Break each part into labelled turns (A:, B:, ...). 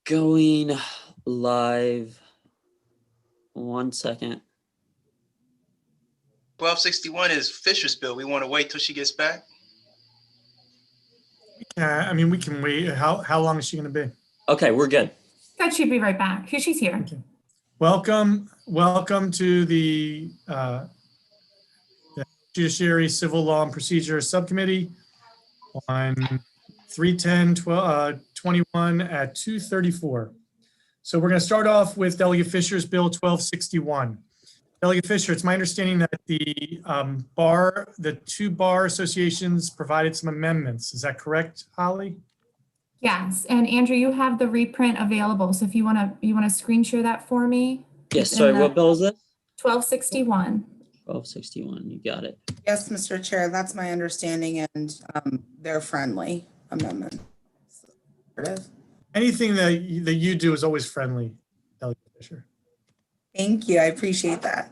A: Going live. 1 second.
B: 1261 is Fisher's bill. We want to wait till she gets back.
C: I mean, we can wait. How long is she going to be?
A: Okay, we're good.
D: Good, she'd be right back. Here, she's here.
C: Okay. Welcome to the Judiciary Civil Law and Procedure Subcommittee on 3/10/21 at 2:34. So we're going to start off with Delegate Fisher's Bill 1261. Delegate Fisher, it's my understanding that the two bar associations provided some amendments. Is that correct, Holly?
D: Yes, and Andrew, you have the reprint available. So if you want to screen share that for me.
A: Yes, sorry, what bill is this?
D: 1261.
A: 1261, you got it.
E: Yes, Mr. Chair, that's my understanding, and they're friendly amendment.
C: Anything that you do is always friendly, Delegate Fisher.
E: Thank you. I appreciate that.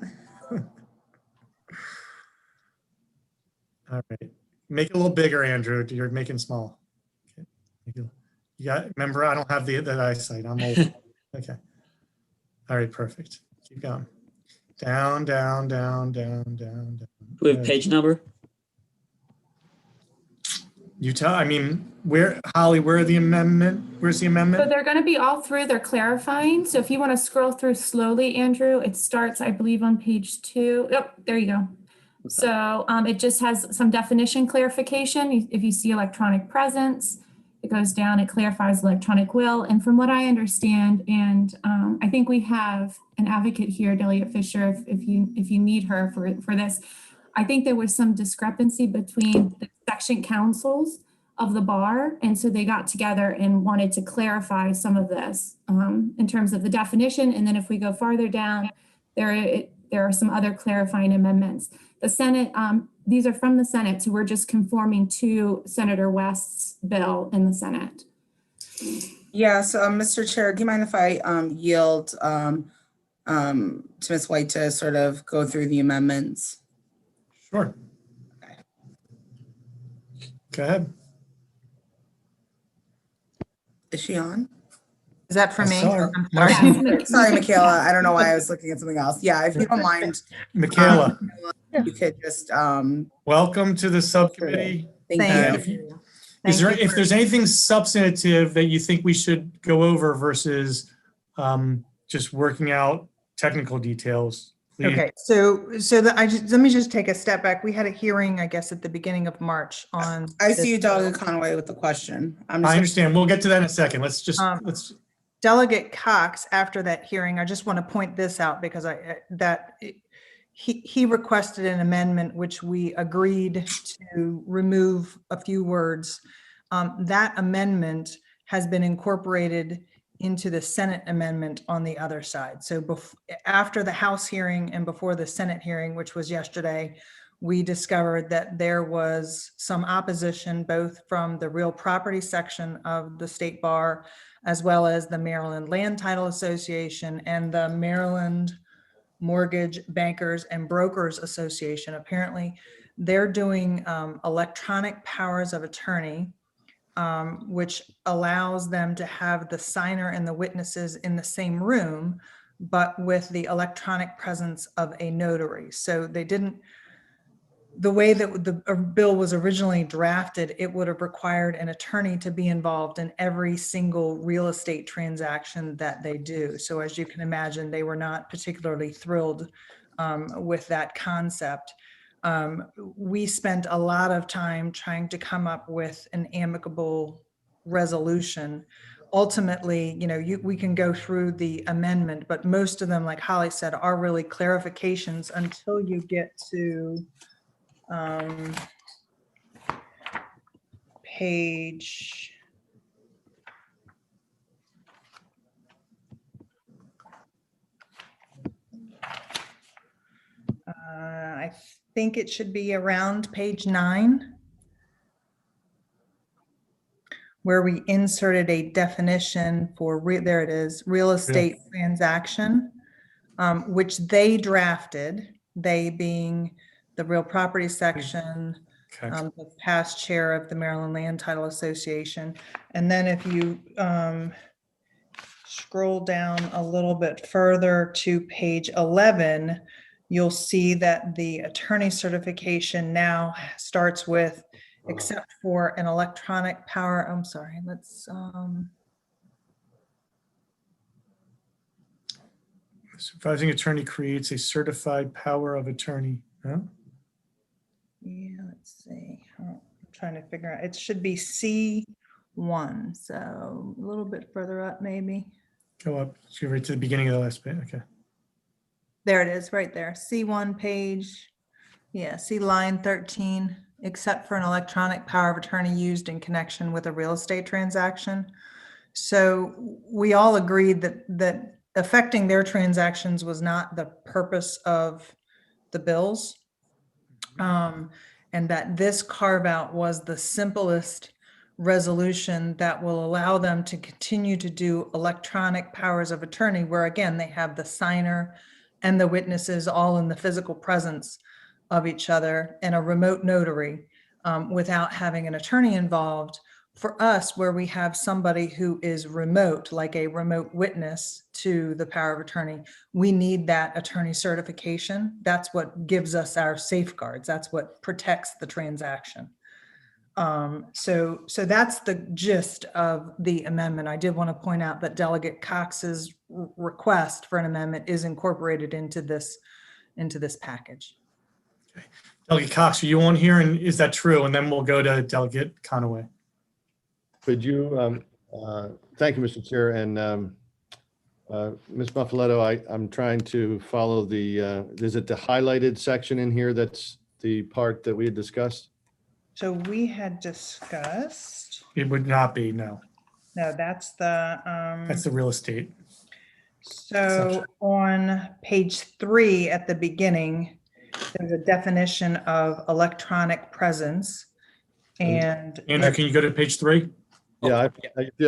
C: All right. Make it a little bigger, Andrew. You're making small. Okay. You got, remember, I don't have the eyesight. I'm old. Okay. All right, perfect. Keep going. Down, down, down, down, down, down.
A: Do we have page number?
C: You tell, I mean, Holly, where's the amendment?
D: So they're going to be all through, they're clarifying. So if you want to scroll through slowly, Andrew, it starts, I believe, on page 2. Yep, there you go. Okay. So it just has some definition clarification. If you see electronic presence, it goes down, it clarifies electronic will. And from what I understand, and I think we have an advocate here, Delegate Fisher, if you need her for this, I think there was some discrepancy between the section councils of the bar. And so they got together and wanted to clarify some of this in terms of the definition. And then if we go farther down, there are some other clarifying amendments. The Senate, these are from the Senate, so we're just conforming to Senator West's bill in the Senate.
E: Yeah, so Mr. Chair, do you mind if I yield to Ms. White to sort of go through the amendments?
C: Sure. Okay. Go ahead.
E: Is she on?
F: Is that for me?
C: I'm
E: sorry. Sorry, Michaela. I don't know why I was looking at something else. Yeah, if you don't mind.
C: Michaela.
E: You could just.
C: Welcome to the subcommittee.
E: Thank you.
C: If there's anything substantive that you think we should go over versus just working out technical details, please.
F: Okay, so let me just take a step back. We had a hearing, I guess, at the beginning of March on.
E: I see you, Delegate Conway, with the question.
C: I understand. We'll get to that in a second. Let's
F: Delegate Cox, after that hearing, I just want to point this out because he requested an amendment which we agreed to remove a few words. That amendment has been incorporated into the Senate amendment on the other side. So after the House hearing and before the Senate hearing, which was yesterday, we discovered that there was some opposition both from the real property section of the State Bar, as well as the Maryland Land Title Association and the Maryland Mortgage Bankers and Brokers Association. Apparently, they're doing electronic powers of attorney, which allows them to have the signer and the witnesses in the same room, but with the electronic presence of a notary. So they didn't, the way that the bill was originally drafted, it would have required an attorney to be involved in every single real estate transaction that they do. So as you can imagine, they were not particularly thrilled with that concept. We spent a lot of time trying to come up with an amicable resolution. Ultimately, we can go through the amendment, but most of them, like Holly said, are really clarifications until you get to page I think it should be around page 9, where we inserted a definition for there it is, real estate transaction, which they drafted, they being the real property section, the past chair of the Maryland Land Title Association. And then if you scroll down a little bit further to page 11, you'll see that the attorney certification now starts with, except for an electronic power, I'm sorry, let's,
C: Supervising attorney creates a certified power of attorney. Huh?
F: yeah, let's see. I'm trying to figure out, it should be C1, so a little bit further up maybe.
C: Go up, go right to the beginning of the last page. Okay.
F: There it is, right there. C1 page. Yeah, see line 13, except for an electronic power of attorney used in connection with a real estate transaction. So we all agreed that affecting their transactions was not the purpose of the bills. And that this carve out was the simplest resolution that will allow them to continue to do electronic powers of attorney, where again, they have the signer and the witnesses all in the physical presence of each other and a remote notary, without having an attorney involved. For us, where we have somebody who is remote, like a remote witness to the power of attorney, we need that attorney certification. That's what gives us our safeguards. That's what protects the transaction. So that's the gist of the amendment. I did want to point out that Delegate Cox's request for an amendment is incorporated into this package.
C: Okay. Delegate Cox, are you on here, and is that true? And then we'll go to Delegate Conaway.
G: Could you, thank you, Mr. Chair, and Ms. Buffaletto, I'm trying to follow the, is it the highlighted section in here that's the part that we had discussed?
F: So we had discussed,
C: It would not be, no.
F: no, that's the,
C: That's the real estate.
F: so on page 3 at the beginning, there's a definition of electronic presence. And
C: Andrew, can you go to page 3?
G: Yeah,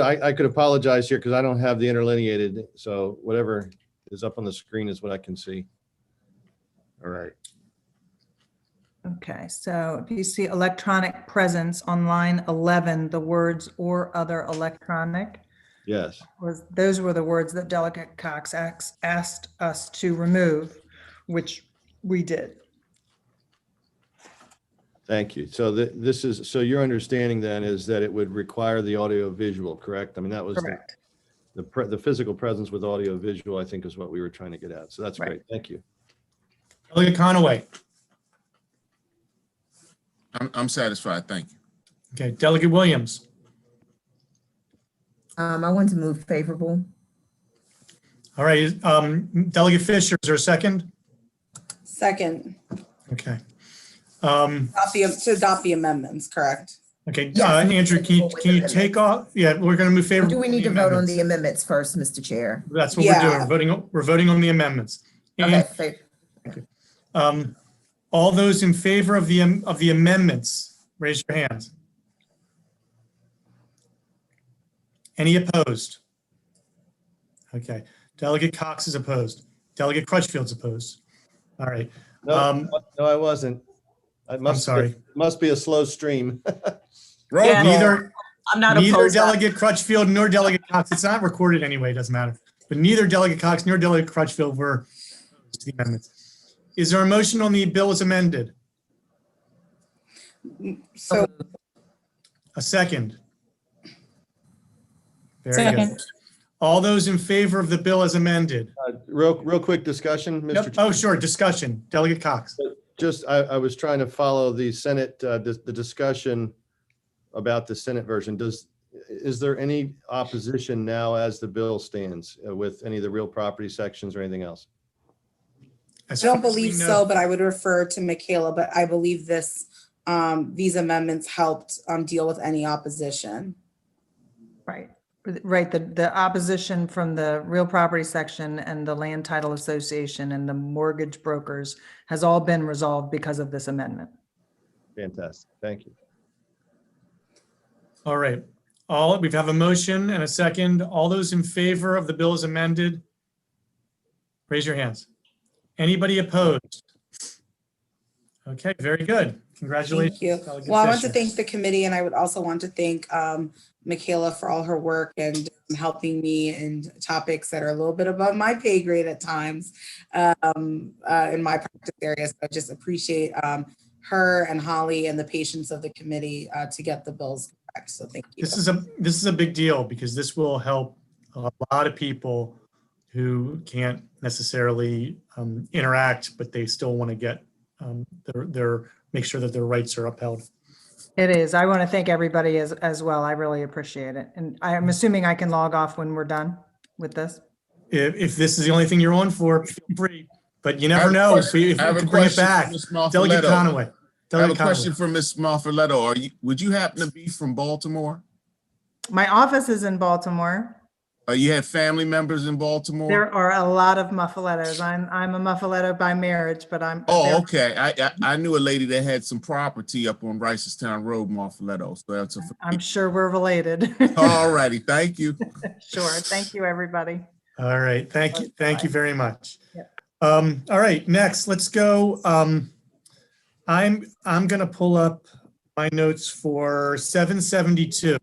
G: I could apologize here because I don't have the interlineated, so whatever is up on the screen is what I can see. All right.
F: okay, so if you see electronic presence on line 11, the words "or other electronic,"
G: Yes.
F: those were the words that Delegate Cox asked us to remove, which we did.
G: Thank you. So this is, so your understanding then is that it would require the audio visual, correct? I mean, that was
F: Correct.
G: the physical presence with audio visual, I think is what we were trying to get at. So that's
F: Right.
G: great. Thank you.
C: Delegate Conaway.
H: I'm satisfied, thank you.
C: Okay. Delegate Williams.
I: I want to move favorable.
C: All right. Delegate Fisher, is there a second?
E: Second,
C: Okay.
E: to adopt the amendments, correct?
C: Okay.
I: Yes.
C: Andrew, can you take off? Yeah, we're going to move favorable.
I: Do we need to vote on the amendments first, Mr. Chair?
C: That's what we're
E: Yeah.
C: doing. We're voting on the amendments. And,
I: Okay,
C: all those in favor of the amendments, raise your hands. Any opposed? Okay. Delegate Cox is opposed. Delegate Crutchfield's opposed. All right.
G: No, no, I wasn't.
C: I'm sorry.
G: It must be a slow stream.
H: Roll
I: Yeah.
H: call.
C: Neither Delegate Crutchfield nor Delegate Cox, it's not recorded anyway, it doesn't matter. But neither Delegate Cox nor Delegate Crutchfield were opposed to the amendments. Is there a motion on the bill as amended?
E: So
C: A second? Very
D: Second.
C: good. All those in favor of the bill as amended?
G: Real quick discussion, Mr.
C: Yep.
G: Chair.
C: Oh, sure, discussion. Delegate Cox.
G: Just, I was trying to follow the Senate, the discussion about the Senate version. Is there any opposition now as the bill stands with any of the real property sections or anything else?
C: As
E: I don't
C: far as we
E: believe
C: know-
E: so, but I would refer to Michaela, but I believe these amendments helped deal with any opposition.
F: Right. Right, the opposition from the real property section and the land title association and the mortgage brokers has all been resolved because of this amendment.
G: Fantastic. Thank you.
C: All right. We have a motion and a second. All those in favor of the bill as amended, raise your hands. Anybody opposed? Okay, very good. Congratulations.
E: Thank you.
C: Delegate
E: Well, I want to
C: Fisher.
E: thank the committee, and I would also want to thank Michaela for all her work and helping me in topics that are a little bit above my pay grade at times in my practice area. So I just appreciate her and Holly and the patience of the committee to get the bills correct. So thank you.
C: This is a big deal because this will help a lot of people who can't necessarily interact, but they still want to get make sure that their rights are upheld.
F: It is. I want to thank everybody as well. I really appreciate it. And I'm assuming I can log off when we're done with this.
C: If this is the only thing you're on for, feel free. But you
H: I
C: never
H: have a
C: know if
H: question-
C: we
H: I have a
C: can bring it
H: question for
C: back.
H: Ms.
C: Delegate
H: Marfolletto.
C: Conaway.
H: I have a
C: Delegate
H: question
C: Conaway.
H: for Ms. Marfolletto. Would you happen to be from Baltimore?
F: My office is in Baltimore.
H: You had family members in Baltimore?
F: There are a lot of Muffalettos. I'm a Muffaletto by marriage, but I'm.
H: Oh, okay. I knew a lady that had some property up on Ricestown Road, Marfolletto. So that's
F: I'm sure we're related.
H: all righty. Thank you.
F: Sure. Thank you, everybody.
C: All right. Thank you. Thank you very much.
F: Yep.
C: All right. Next, let's go. I'm going to pull up my notes for 772.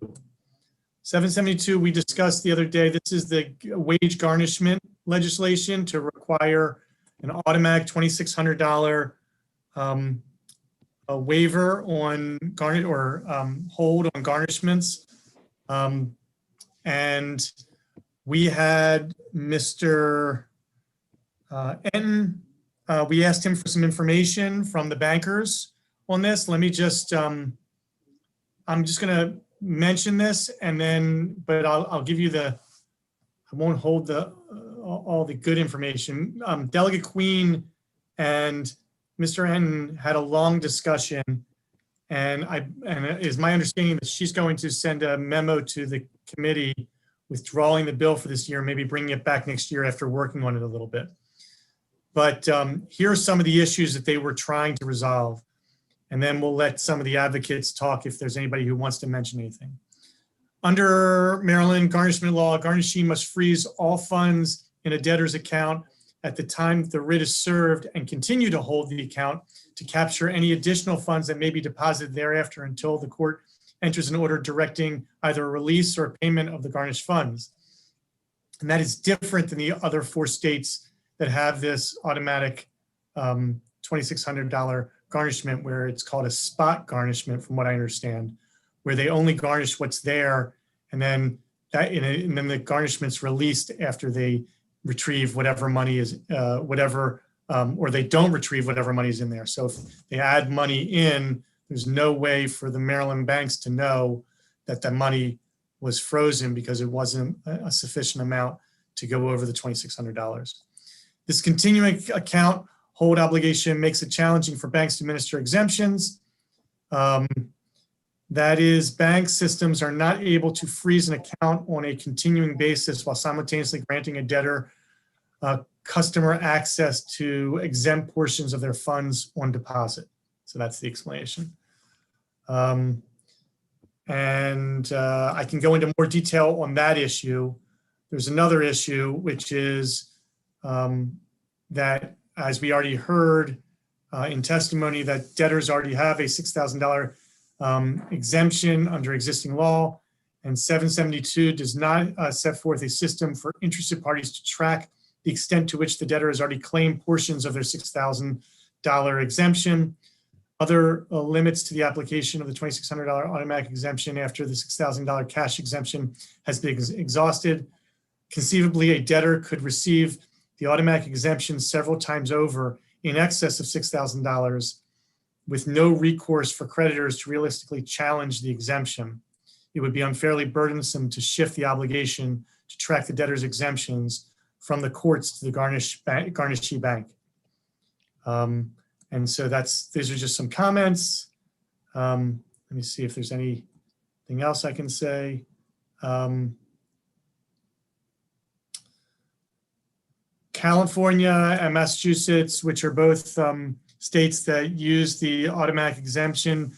C: 772, we discussed the other day. This is the wage garnishment legislation to require an automatic $2,600 a waiver on garnish or hold on garnishments. And we had Mr. Enton. We asked him for some information from the bankers on this. Let me just, I'm just going to mention this and then, but I'll give you I won't hold all the good information. Delegate Queen and Mr. Enton had a long discussion, and it is my understanding that she's going to send a memo to the committee withdrawing the bill for this year, maybe bringing it back next year after working on it a little bit. But here are some of the issues that they were trying to resolve. And then we'll let some of the advocates talk if there's anybody who wants to mention anything. Under Maryland garnishment law, garnishee must freeze all funds in a debtor's account at the time the writ is served and continue to hold the account to capture any additional funds that may be deposited thereafter until the court enters an order directing either a release or a payment of the garnished funds. And that is different than the other 4 states that have this automatic $2,600 garnishment, where it's called a spot garnishment, from what I understand, where they only garnish what's there, and then the garnishment's released after they retrieve whatever money is or they don't retrieve whatever money is in there. So if they add money in, there's no way for the Maryland banks to know that the money was frozen because it wasn't a sufficient amount to go over the $2,600. This continuing account hold obligation makes it challenging for banks to administer exemptions. That is, bank systems are not able to freeze an account on a continuing basis while simultaneously granting a debtor customer access to exempt portions of their funds on deposit. So that's the explanation. I can go into more detail on that issue. There's another issue, which is that, as we already heard in testimony, that debtors already have a $6,000 exemption under existing law, and 772 does not set forth a system for interested parties to track the extent to which the debtor has already claimed portions of their $6,000 exemption. Other limits to the application of the $2,600 automatic exemption after the $6,000 cash exemption has been exhausted. Conceivably, a debtor could receive the automatic exemption several times over in excess of $6,000 with no recourse for creditors to realistically challenge the exemption. It would be unfairly burdensome to shift the obligation to track the debtor's exemptions from the courts to the garnishee bank. And so these are just some comments. Let me see if there's anything else I can say. California and Massachusetts, which are both states that use the automatic exemption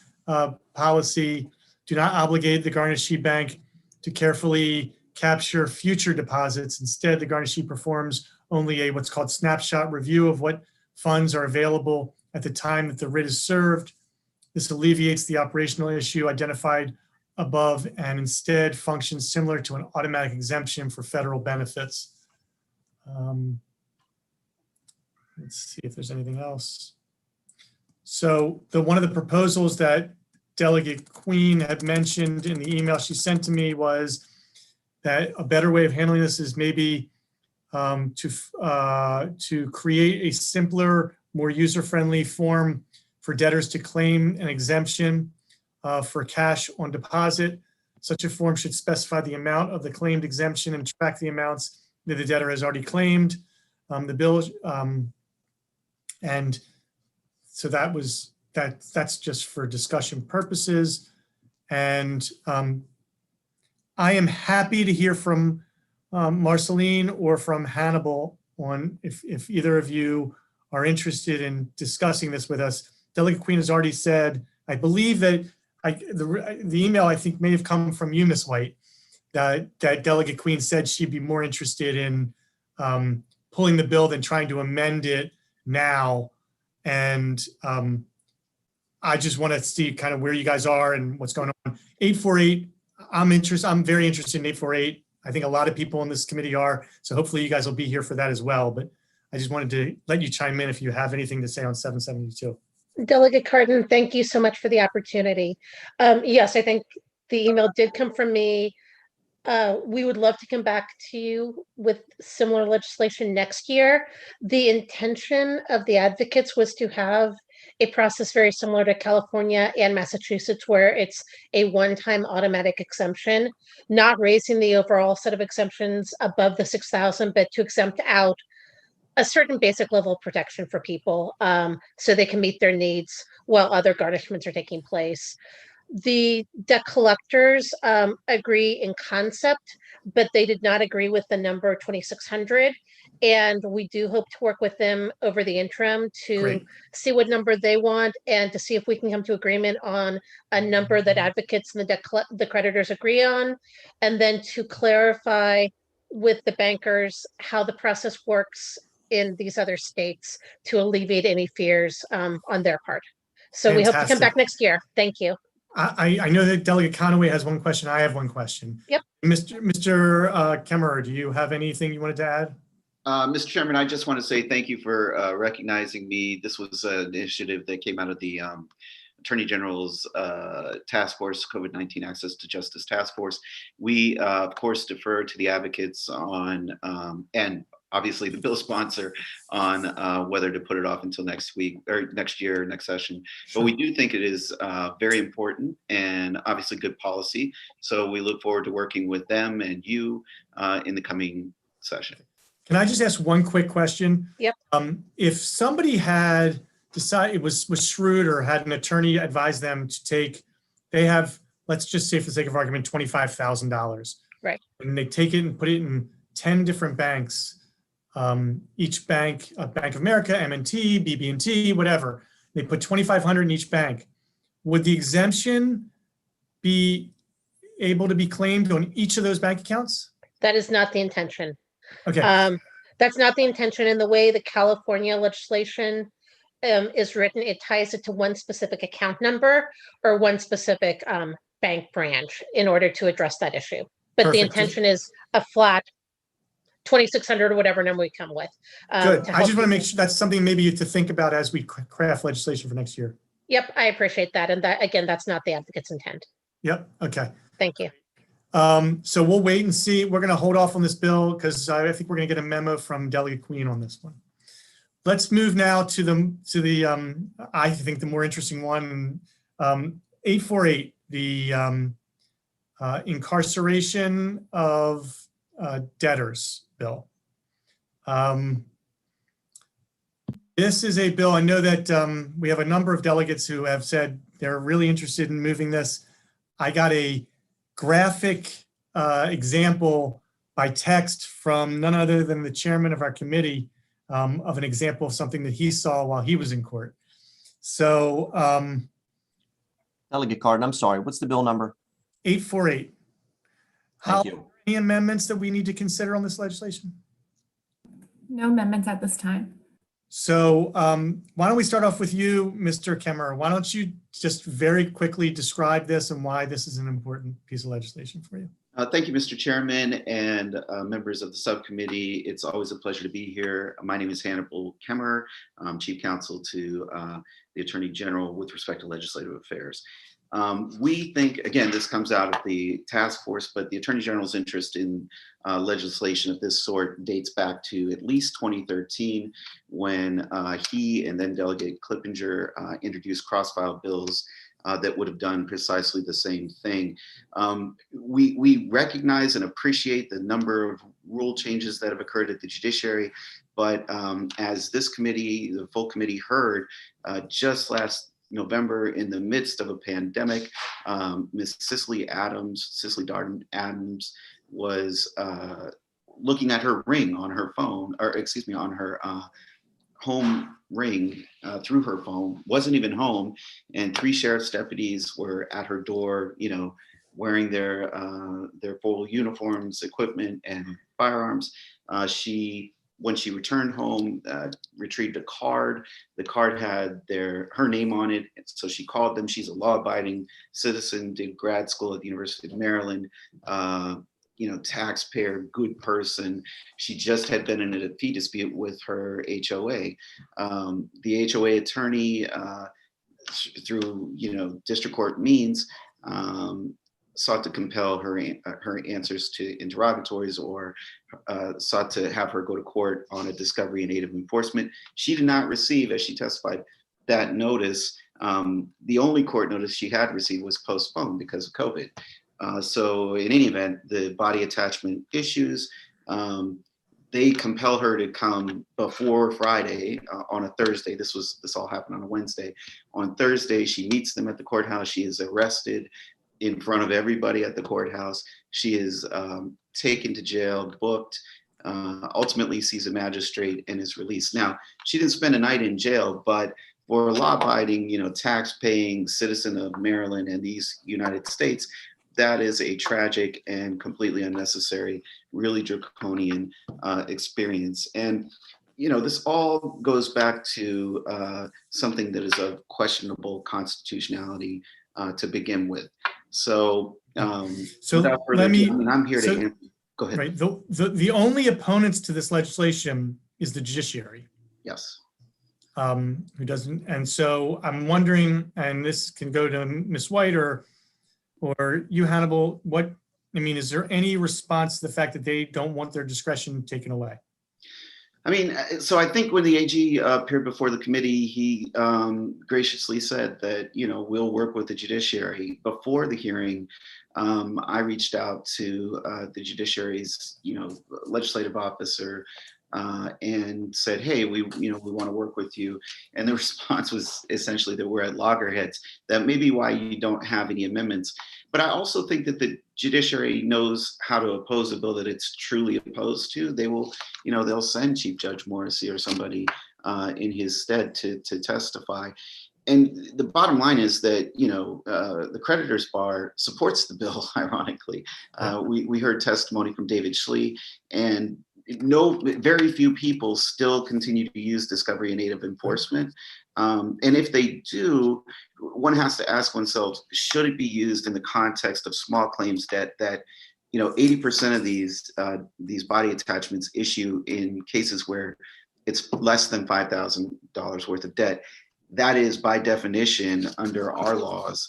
C: policy, do not obligate the garnishee bank to carefully capture future deposits. Instead, the garnishee performs only what's called snapshot review of what funds are available at the time that the writ is served. This alleviates the operational issue identified above and instead functions similar to an automatic exemption for federal benefits. Let's see if there's anything else. So one of the proposals that Delegate Queen had mentioned in the email she sent to me was that a better way of handling this is maybe to create a simpler, more user-friendly form for debtors to claim an exemption for cash on deposit. Such a form should specify the amount of the claimed exemption and track the amounts that the debtor has already claimed. The bill, and so that's just for discussion purposes. And I am happy to hear from Marceline or from Hannibal on if either of you are interested in discussing this with us. Delegate Queen has already said, I believe that the email I think may have come from you, Ms. White, that Delegate Queen said she'd be more interested in pulling the bill than trying to amend it now. And I just want to see kind of where you guys are and what's going on. 848, I'm very interested in 848. I think a lot of people in this committee are, so hopefully you guys will be here for that as well. But I just wanted to let you chime in if you have anything to say on 772.
J: Delegate Cardin, thank you so much for the opportunity. Yes, I think the email did come from me. We would love to come back to you with similar legislation next year. The intention of the advocates was to have a process very similar to California and Massachusetts, where it's a one-time automatic exemption, not raising the overall set of exemptions above the 6,000, but to exempt out a certain basic level of protection for people so they can meet their needs while other garnishments are taking place. The debt collectors agree in concept, but they did not agree with the number 2,600. And we do hope to work with them over the interim to see what number they want and to see if we can come to agreement on a number that advocates and the creditors agree on, and then to clarify with the bankers how the process works in these other states to alleviate any fears on their part. So we hope to come back next year. Thank you.
C: I know that Delegate Conaway has one question. I have one question.
J: Yep.
C: Mr. Kemmerer, do you have anything you wanted to add?
K: Mr. Chairman, I just want to say thank you for recognizing me. This was an initiative that came out of the Attorney General's Task Force, COVID-19 Access to Justice Task Force. We, of course, defer to the advocates on, and obviously the bill sponsor on whether to put it off until next week or next year, next session. But we do think it is very important and obviously good policy. So we look forward to working with them and you in the coming session.
C: Can I just ask one quick question?
J: Yep.
C: If somebody had decided, it was shrewd or had an attorney advise them to take, they have, let's just say for the sake of argument, $25,000.
J: Right.
C: And they take it and put it in 10 different banks. Each bank, Bank of America, M&T, BB&T, whatever. They put $2,500 in each bank. Would the exemption be able to be claimed on each of those bank accounts?
J: That is not the intention.
C: Okay.
J: That's not the intention. In the way the California legislation is written, it ties it to one specific account number or one specific bank branch in order to address that issue. But
C: Perfect.
J: the intention is a flat 2,600 or whatever number we come with.
C: Good. I just want to make sure that's something maybe to think about as we craft legislation for next year.
J: Yep, I appreciate that. And that, again, that's not the advocate's intent.
C: Yep. Okay.
J: Thank you.
C: So we'll wait and see. We're going to hold off on this bill because I think we're going to get a memo from Delegate Queen on this one. Let's move now to the I think the more interesting one, 848, the incarceration of debtors bill. This is a bill, I know that we have a number of delegates who have said they're really interested in moving this. I got a graphic example by text from none other than the chairman of our committee of an example of something that he saw while he was in court. So
L: Delegate Cardin, I'm sorry, what's the bill number?
C: 848.
L: Thank you.
C: Any amendments that we need to consider on this legislation?
D: No amendments at this time.
C: So why don't we start off with you, Mr. Kemmerer? Why don't you just very quickly describe this and why this is an important piece of legislation for you?
K: Thank you, Mr. Chairman and members of the subcommittee. It's always a pleasure to be here. My name is Hannibal Kemmerer. I'm Chief Counsel to the Attorney General with respect to legislative affairs. We think, again, this comes out of the task force, but the Attorney General's interest in legislation of this sort dates back to at least 2013, when he and then Delegate Clippinger introduced cross-file bills that would have done precisely the same thing. We recognize and appreciate the number of rule changes that have occurred at the judiciary, but as this committee, the full committee heard just last November, in the midst of a pandemic, Ms. Cicely Darden Adams was looking at her ring on her phone, or excuse me, on her home ring through her phone, wasn't even home, and 3 sheriff's deputies were at her door, you know, wearing their full uniforms, equipment, and firearms. When she returned home, retrieved a card. The card had her name on it, so she called them. She's a law-abiding citizen, did grad school at the University of Maryland, you know, taxpayer, good person. She just had been in a fee dispute with her HOA. The HOA attorney, through, you know, district court means, sought to compel her answers to interrogatories, or sought to have her go to court on a discovery and aid of enforcement. She did not receive, as she testified, that notice. The only court notice she had received was postponed because of COVID. So in any event, the body attachment issues, they compel her to come before Friday on a Thursday. This all happened on a Wednesday. On Thursday, she meets them at the courthouse. She is arrested in front of everybody at the courthouse. She is taken to jail, booked, ultimately sees a magistrate and is released. Now, she didn't spend a night in jail, but for a law-abiding, you know, tax-paying citizen of Maryland and these United States, that is a tragic and completely unnecessary, really draconian experience. And, you know, this all goes back to something that is of questionable constitutionality to begin with. So, without further ado, I'm here to answer. Go ahead.
C: Right. The only opponents to this legislation is the judiciary.
K: Yes.
C: Who doesn't, and so I'm wondering, and this can go to Ms. White or you, Hannibal, is there any response to the fact that they don't want their discretion taken away?
K: I mean, so I think when the AG appeared before the committee, he graciously said that, you know, we'll work with the judiciary. Before the hearing, I reached out to the judiciary's, you know, legislative officer and said, hey, we want to work with you. And the response was essentially that we're at loggerheads. That may be why you don't have any amendments. But I also think that the judiciary knows how to oppose a bill that it's truly opposed to. They will, you know, they'll send Chief Judge Morrissey or somebody in his stead to testify. And the bottom line is that, you know, the creditors bar supports the bill, ironically. We heard testimony from David Schlee, and very few people still continue to use discovery and aid of enforcement. And if they do, one has to ask oneself, should it be used in the context of small claims debt that, you know, 80% of these body attachments issue in cases where it's less than $5,000 worth of debt. That is by definition under our laws,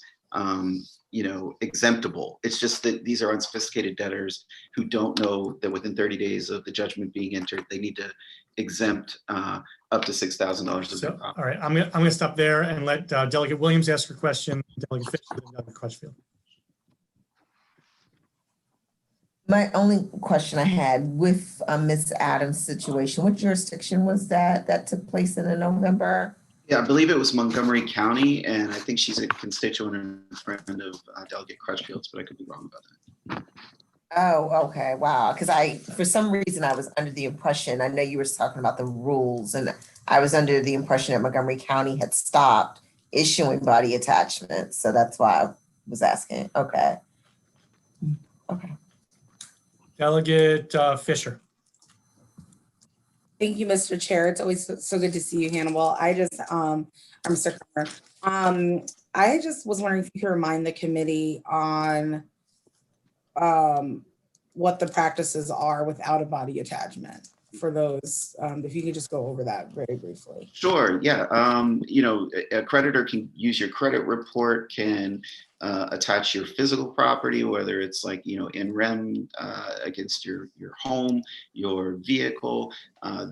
K: you know, exemptable. It's just that these are unsophisticated debtors who don't know that within 30 days of the judgment being entered, they need to exempt up to $6,000 of their property.
C: All right, I'm gonna stop there and let Delegate Williams ask her question, Delegate Fisher, and Delegate Crutchfield.
I: My only question I had with Ms. Adams' situation, what jurisdiction was that took place in November?
K: Yeah, I believe it was Montgomery County, and I think she's a constituent and friend of Delegate Crutchfield's, but I could be wrong about that.
I: Oh, okay, wow. Because for some reason, I was under the impression, I know you were talking about the rules, and I was under the impression that Montgomery County had stopped issuing body attachments. So that's why I was asking. Okay. Okay.
C: Delegate Fisher.
E: Thank you, Mr. Chair. It's always so good to see you, Hannibal. I'm Mr. Kramer. I just was wondering if you could remind the committee on what the practices are with out-of-body attachment for those. If you could just go over that very briefly.
K: Sure, yeah. A creditor can use your credit report, can attach your physical property, whether it's like, in rem against your home, your vehicle.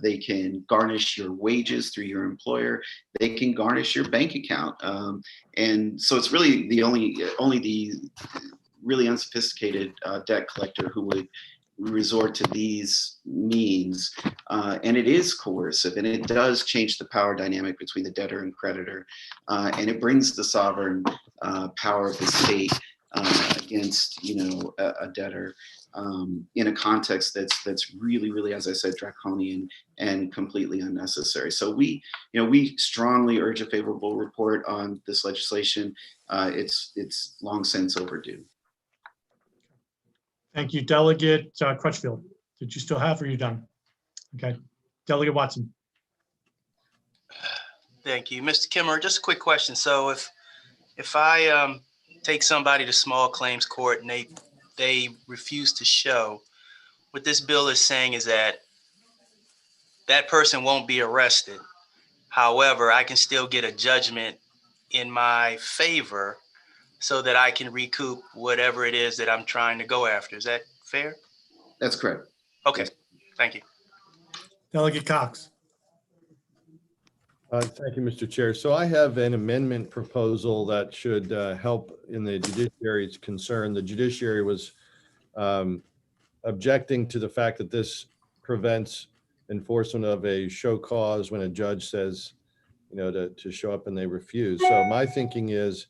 K: They can garnish your wages through your employer. They can garnish your bank account. And so it's really only the really unsophisticated debt collector who would resort to these means, and it is coercive, and it does change the power dynamic between the debtor and creditor, and it brings the sovereign power of the state against a debtor in a context that's really, as I said, draconian and completely unnecessary. So we strongly urge a favorable report on this legislation. It's long since overdue.
C: Thank you. Delegate Crutchfield, did you still have, or are you done? Okay. Delegate Watson.
B: Thank you. Mr. Kimmer, just a quick question. So if I take somebody to small claims court and they refuse to show, what this bill is saying is that person won't be arrested. However, I can still get a judgment in my favor so that I can recoup whatever it is that I'm trying to go after. Is that fair?
K: That's correct.
B: Okay, thank you.
C: Delegate Cox.
G: Thank you, Mr. Chair. So I have an amendment proposal that should help in the judiciary's concern. The judiciary was objecting to the fact that this prevents enforcement of a show cause when a judge says, to show up and they refuse. So my thinking is,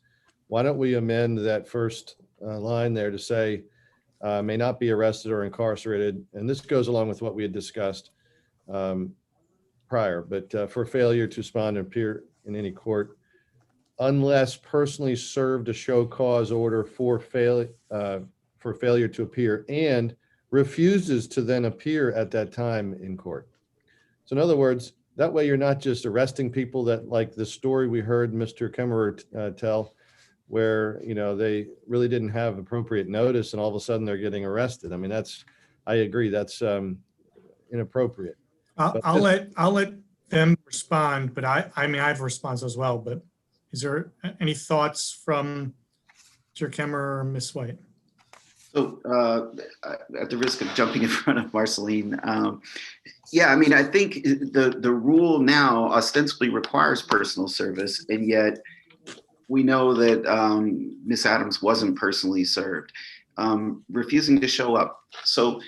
G: why don't we amend that first line there to say, may not be arrested or incarcerated. And this goes along with what we had discussed prior, but for failure to respond and appear in any court, unless personally served a show cause order for failure to appear and refuses to then appear at that time in court. So in other words, that way you're not just arresting people that, like the story we heard Mr. Kemmerer tell, where they really didn't have appropriate notice and all of a sudden they're getting arrested. I mean, I agree, that's inappropriate.
C: I'll let them respond, but I have a response as well. But is there any thoughts from Mr. Kemmerer or Ms. White?
K: So at the risk of jumping in front of Marceline, I think the rule now ostensibly requires personal service, and yet we know that Ms. Adams wasn't personally served, refusing to show up. So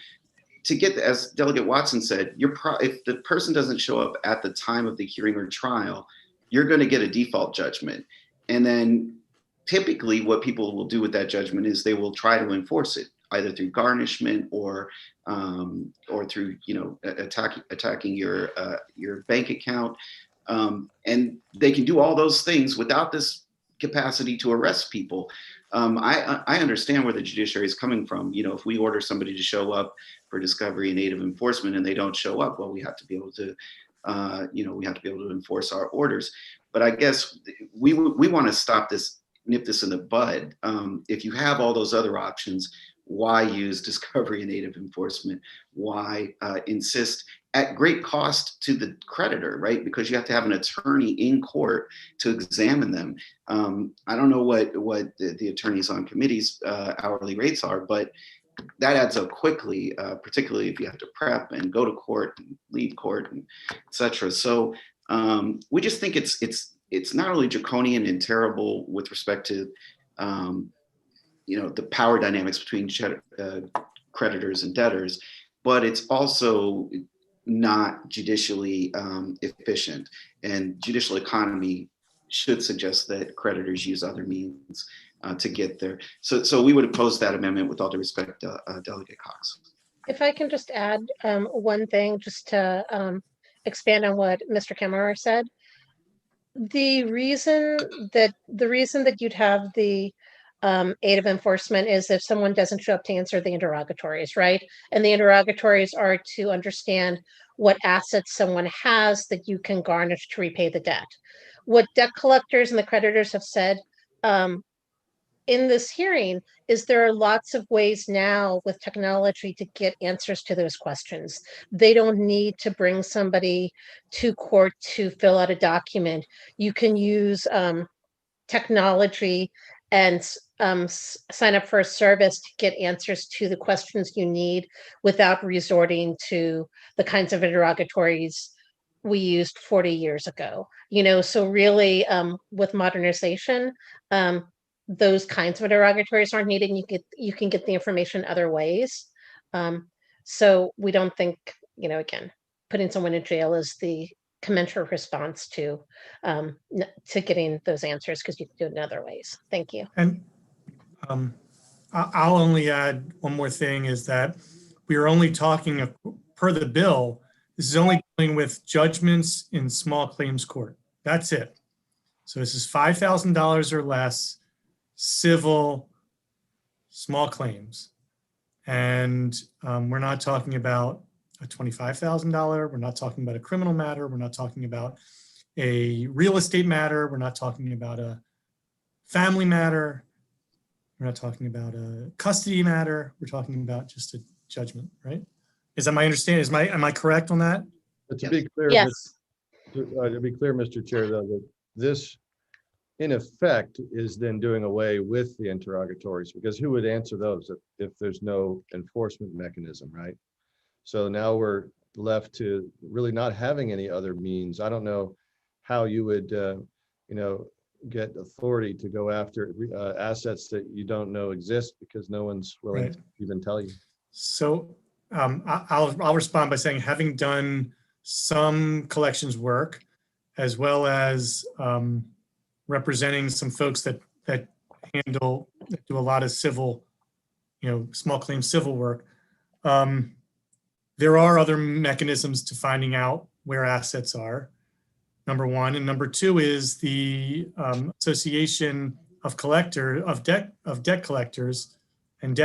K: to get, as Delegate Watson said, if the person doesn't show up at the time of the hearing or trial, you're going to get a default judgment. And then typically what people will do with that judgment is they will try to enforce it, either through garnishment or through attacking your bank account. And they can do all those things without this capacity to arrest people. I understand where the judiciary is coming from. If we order somebody to show up for discovery and aid of enforcement and they don't show up, well, we have to be able to, enforce our orders. But I guess we want to nip this in the bud. If you have all those other options, why use discovery and aid of enforcement? Why insist at great cost to the creditor, right? Because you have to have an attorney in court to examine them. I don't know what the attorneys on committees hourly rates are, but that adds up quickly, particularly if you have to prep and go to court and leave court, and et cetera. So we just think it's not only draconian and terrible with respect to the power dynamics between creditors and debtors, but it's also not judicially efficient, and judicial economy should suggest that creditors use other means to get there. So we would oppose that amendment with all due respect, Delegate Cox.
J: If I can just add one thing, just to expand on what Mr. Kemmerer said. The reason that you'd have the aid of enforcement is if someone doesn't show up to answer the interrogatories, right? And the interrogatories are to understand what assets someone has that you can garnish to repay the debt. What debt collectors and the creditors have said in this hearing is there are lots of ways now with technology to get answers to those questions. They don't need to bring somebody to court to fill out a document. You can use technology and sign up for a service to get answers to the questions you need without resorting to the kinds of interrogatories we used 40 years ago. So really with modernization, those kinds of interrogatories aren't needed, and you can get the information other ways. So we don't think, again, putting someone in jail is the commensurate response to getting those answers, because you can do it in other ways. Thank you.
C: And I'll only add one more thing, is that we are only talking, per the bill, this is only dealing with judgments in small claims court. That's it. So this is $5,000 or less, civil, small claims. And we're not talking about a $25,000. We're not talking about a criminal matter. We're not talking about a real estate matter. We're not talking about a family matter. We're not talking about a custody matter. We're talking about just a judgment, right? Is that my understanding? Am I correct on that?
G: But to be clear,
J: Yes.
G: to be clear, Mr. Chair, though, that this in effect is then doing away with the interrogatories, because who would answer those if there's no enforcement mechanism, right? So now we're left to really not having any other means. I don't know how you would, get authority to go after assets that you don't know exist, because no one's willing
C: Right.
G: to even tell you.
C: So I'll respond by saying, having done some collections work, as well as representing some folks that do a lot of civil, small claims civil work, there are other mechanisms to finding out where assets are, number one. And number two is the Association of Debt Collectors and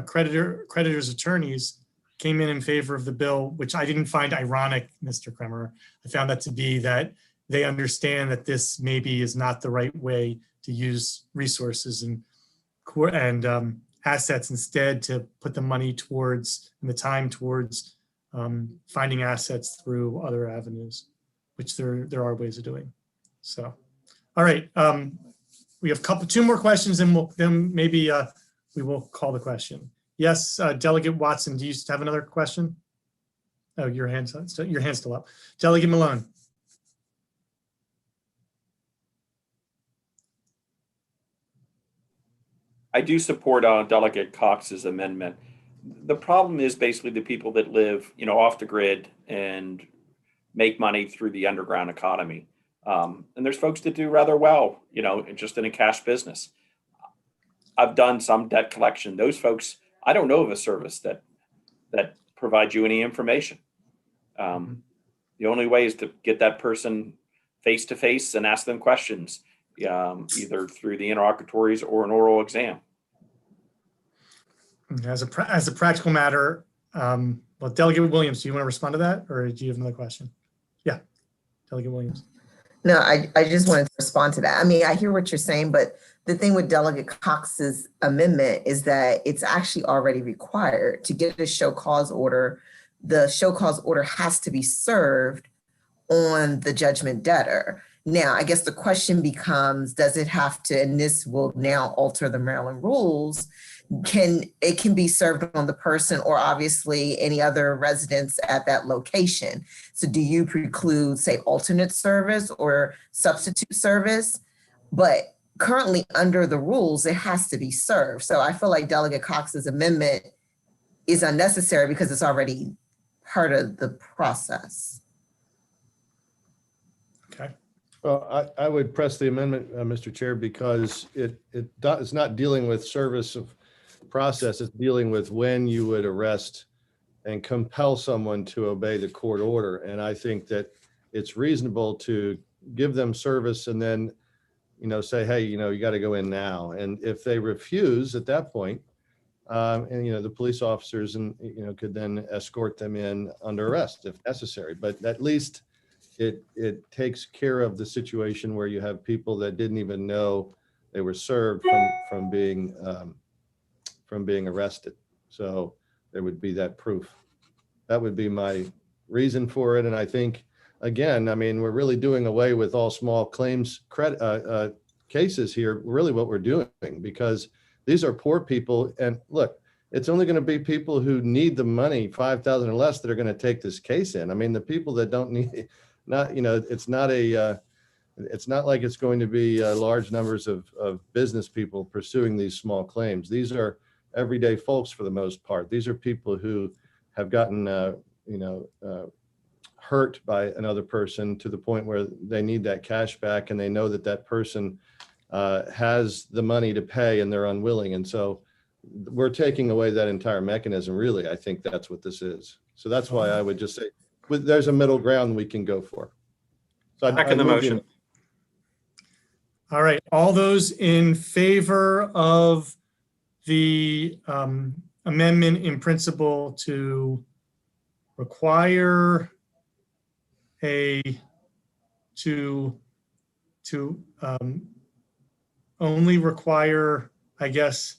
C: creditors attorneys came in favor of the bill, which I didn't find ironic, Mr. Kremer. I found that to be that they understand that this maybe is not the right way to use resources and assets, instead to put the money towards and the time towards finding assets through other avenues, which there are ways of doing. So, all right, we have two more questions, and then maybe we will call the question. Yes, Delegate Watson, do you have another question? Oh, your hand's still up. Delegate Malone.
M: I do support Delegate Cox's amendment. The problem is basically the people that live, off the grid and make money through the underground economy. And there's folks that do rather well, just in a cash business. I've done some debt collection. Those folks, I don't know of a service that provides you any information. The only way is to get that person face to face and ask them questions, either through the interrogatories or an oral exam.
C: As a practical matter, well, Delegate Williams, do you want to respond to that, or do you have another question? Yeah, Delegate Williams.
I: No, I just wanted to respond to that. I mean, I hear what you're saying, but the thing with Delegate Cox's amendment is that it's actually already required to get a show cause order. The show cause order has to be served on the judgment debtor. Now, I guess the question becomes, does it have to, and this will now alter the Maryland rules, it can be served on the person or obviously any other residents at that location. So do you preclude, say, alternate service or substitute service? But currently under the rules, it has to be served. So I feel like Delegate Cox's amendment is unnecessary because it's already part of the process.
C: Okay.
G: Well, I would press the amendment, Mr. Chair, because it's not dealing with service of process. It's dealing with when you would arrest and compel someone to obey the court order. And I think that it's reasonable to give them service and then say, hey, you got to go in now. And if they refuse at that point, and the police officers could then escort them in under arrest if necessary. But at least it takes care of the situation where you have people that didn't even know they were served from being arrested. So there would be that proof. That would be my reason for it. And I think, again, we're really doing away with all small claims cases here, really what we're doing, because these are poor people. And look, it's only going to be people who need the money, 5,000 or less, that are going to take this case in. The people that don't need, it's not like it's going to be large numbers of business people pursuing these small claims. These are everyday folks for the most part. These are people who have gotten, hurt by another person to the point where they need that cash back, and they know that person has the money to pay and they're unwilling. And so we're taking away that entire mechanism. Really, I think that's what this is. So that's why I would just say there's a middle ground we can go for. So
A: Second the motion.
C: All right, all those in favor of the amendment in principle to require only require, I guess,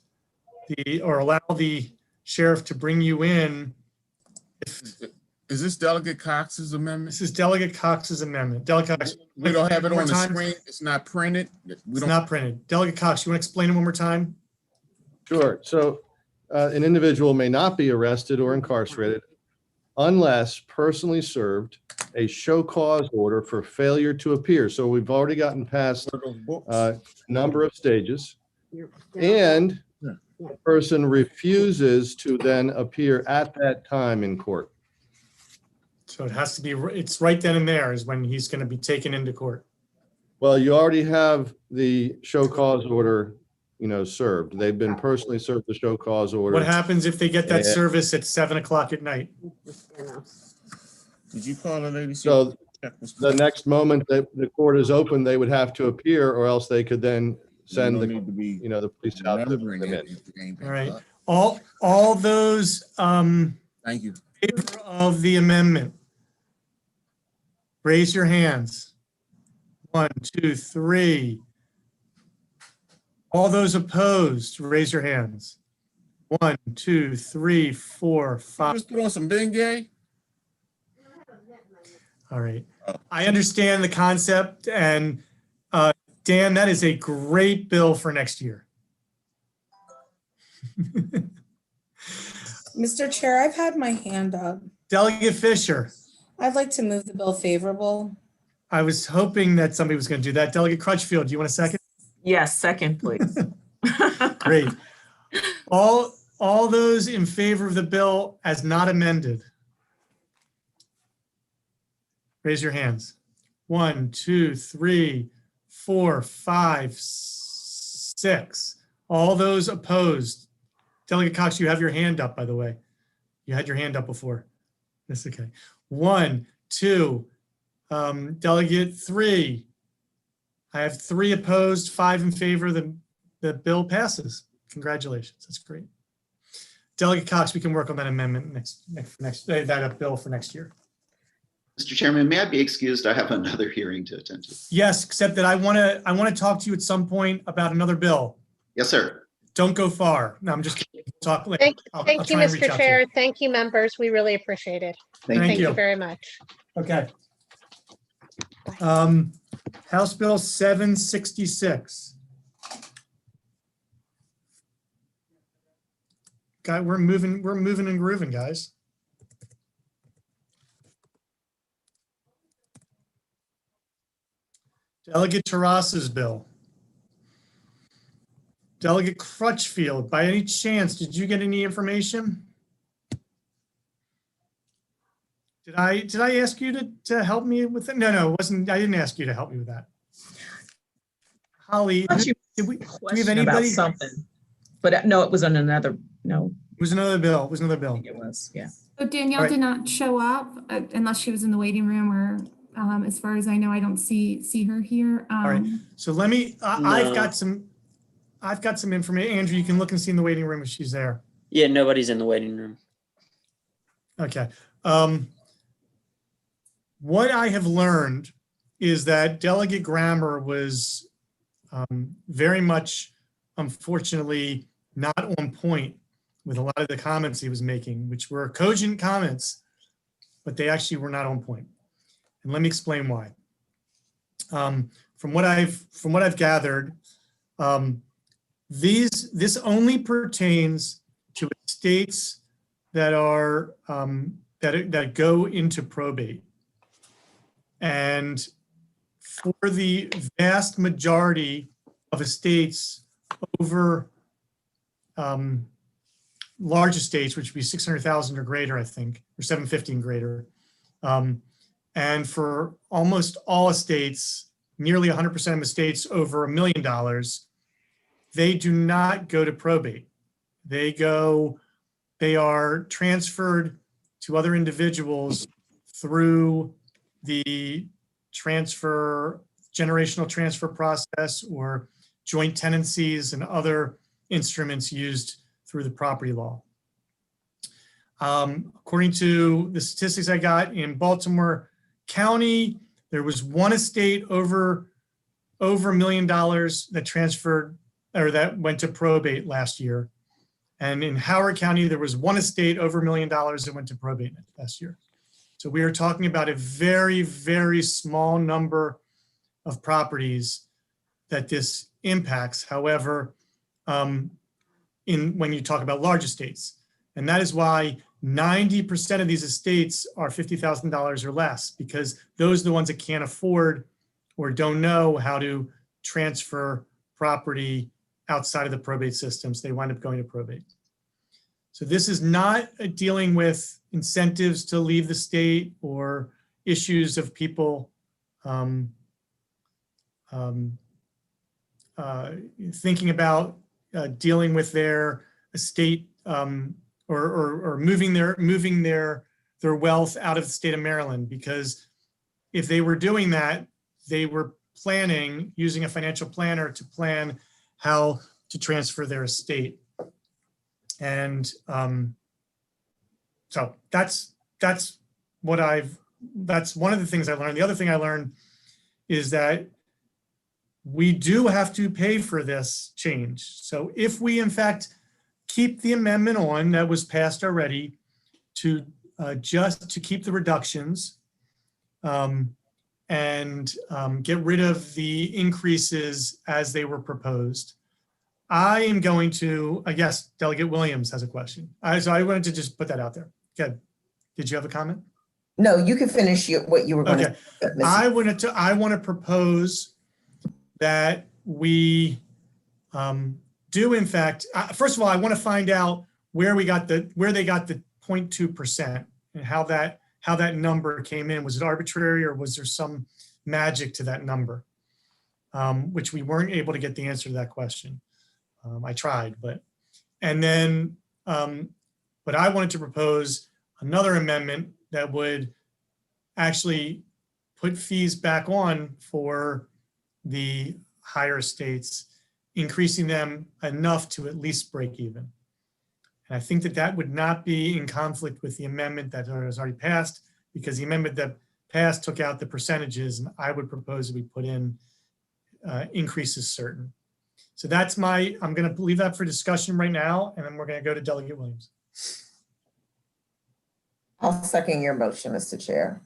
C: or allow the sheriff to bring you in.
H: Is this Delegate Cox's amendment?
C: This is Delegate Cox's amendment. Delegate Cox.
H: We don't have it
C: one
H: on
C: more
H: the
C: time.
H: screen. It's not printed.
C: It's not printed. Delegate Cox, you want to explain it one more time?
G: Sure. So an individual may not be arrested or incarcerated unless personally served a show cause order for failure to appear. So we've already gotten past a number of stages, and the person refuses to then appear at that time in court.
C: So it has to be, it's right then and there is when he's going to be taken into court.
G: Well, you already have the show cause order, served. They've been personally served the show cause order.
C: What happens if they get that
G: Yeah.
C: service at 7 o'clock at night?
H: Did you call a lady?
G: So the next moment that the court is open, they would have to appear, or else they could then send the police out to bring them in.
C: All right. All those
H: Thank you.
C: favor of the amendment, raise your hands. 1, 2, 3. All those opposed, raise your hands. 1, 2, 3, 4, 5.
H: Just put on some Bengay.
C: All right. I understand the concept, and Dan, that is a great bill for next year.
E: Mr. Chair, I've had my hand up.
C: Delegate Fisher,
E: I'd like to move the bill favorable.
C: I was hoping that somebody was going to do that. Delegate Crutchfield, do you want a second?
N: Yes, second, please.
C: Great. All those in favor of the bill as not amended, raise your hands. 1, 2, 3, 4, 5, 6. All those opposed. Delegate Cox, you have your hand up, by the way. You had your hand up before. That's okay. 1, 2, Delegate 3. I have 3 opposed, 5 in favor. The bill passes. Congratulations. That's great. Delegate Cox, we can work on that amendment that bill for next year.
K: Mr. Chairman, may I be excused? I have another hearing to attend to.
C: Yes, except that I want to talk to you at some point about another bill.
K: Yes, sir.
C: Don't go far. No, I'm just kidding. Talk later.
J: Thank you, Mr. Chair. Thank you, members. We really appreciate it.
C: Thank you.
J: Very much.
C: Okay. House Bill 766. Guy, we're moving and grooving, guys. Delegate Terrace's bill. Delegate Crutchfield, by any chance, did you get any information? Did I ask you to help me with it? No, it wasn't. I didn't ask you to help me with that. Holly, do we have anybody?
N: About something, but no, it was on another. No,
C: it was another bill. It was another bill.
N: It was, yeah.
D: So Danielle did not show up unless she was in the waiting room or As far as I know, I don't see her here.
C: right. So let me, I've got some information. Andrew, you can look and see in the waiting room if she's there.
A: Yeah, nobody's in the waiting room.
C: Okay. What I have learned is that Delegate Grammer was very much, unfortunately, not on point with a lot of the comments he was making, which were cogent comments, but they actually were not on point. And let me explain why. From what I've gathered, this only pertains to estates that are that go into probate. And for the vast majority of estates over large estates, which would be 600,000 or greater, I think, or 750 and greater. And for almost all estates, nearly 100% of estates over $1 million, they do not go to probate. They are transferred to other individuals through the generational transfer process or joint tenancies and other instruments used through the property law. According to the statistics I got in Baltimore County, there was one estate over $1 million that transferred or that went to probate last year. And in Howard County, there was one estate over $1 million that went to probate last year. So we are talking about a very, very small number of properties that this impacts. However, when you talk about large estates, and that is why 90% of these estates are $50,000 or less, because those are the ones that can't afford or don't know how to transfer property outside of the probate systems. They wind up going to probate. So this is not dealing with incentives to leave the state or issues of people thinking about dealing with their estate or moving their wealth out of the state of Maryland, because if they were doing that, they were planning, using a financial planner to plan how to transfer their estate. And so that's one of the things I learned. The other thing I learned is that we do have to pay for this change. So if we in fact keep the amendment on that was passed already to just to keep the reductions and get rid of the increases as they were proposed, I am going to, I guess Delegate Williams has a question. So I wanted to just put that out there. Good. Did you have a comment?
I: No, you can finish what you were going
C: to.
I: Okay.
C: I want to propose that we do in fact, first of all, I want to find out where they got the 0.2% and how that number came in. Was it arbitrary or was there some magic to that number? Which we weren't able to get the answer to that question. I tried, but I wanted to propose another amendment that would actually put fees back on for the higher estates, increasing them enough to at least break even. And I think that would not be in conflict with the amendment that was already passed, because the amendment that passed took out the percentages, and I would propose that we put in increases certain. So that's I'm going to leave that for discussion right now, and then we're going to go to Delegate Williams.
I: I'll second your motion, Mr. Chair.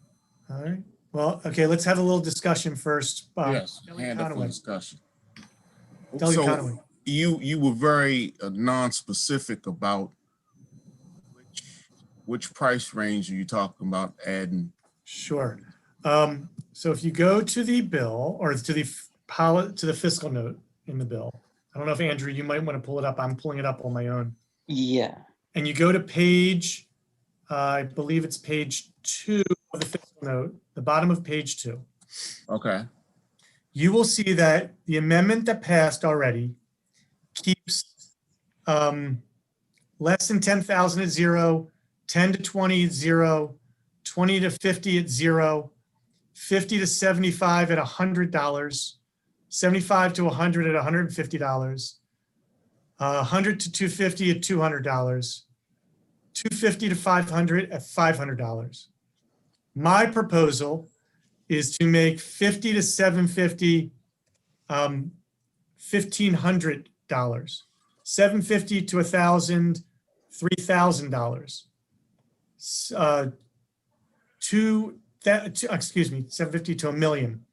C: All right. Well, okay, let's have a little discussion first.
H: Yes, hand up for discussion.
C: Delegate
H: So
C: Conaway.
H: you were very non-specific about which price range are you talking about adding?
C: Sure. So if you go to the bill or to the fiscal note in the bill, I don't know if Andrew, you might want to pull it up. I'm pulling it up on my own.
A: Yeah.
C: And you go to page, I believe it's page 2 of the fiscal note, the bottom of page 2.
H: Okay.
C: You will see that the amendment that passed already keeps less than 10,000 at 0, 10 to 20 at 0, 20 to 50 at 0, 50 to 75 at $100, 75 to 100 at $150, 100 to 250 at $200, 250 to 500 at $500. My proposal is to make 50 to 750 $1,500, 750 to 1,000 $3,000, 750 to $1 million,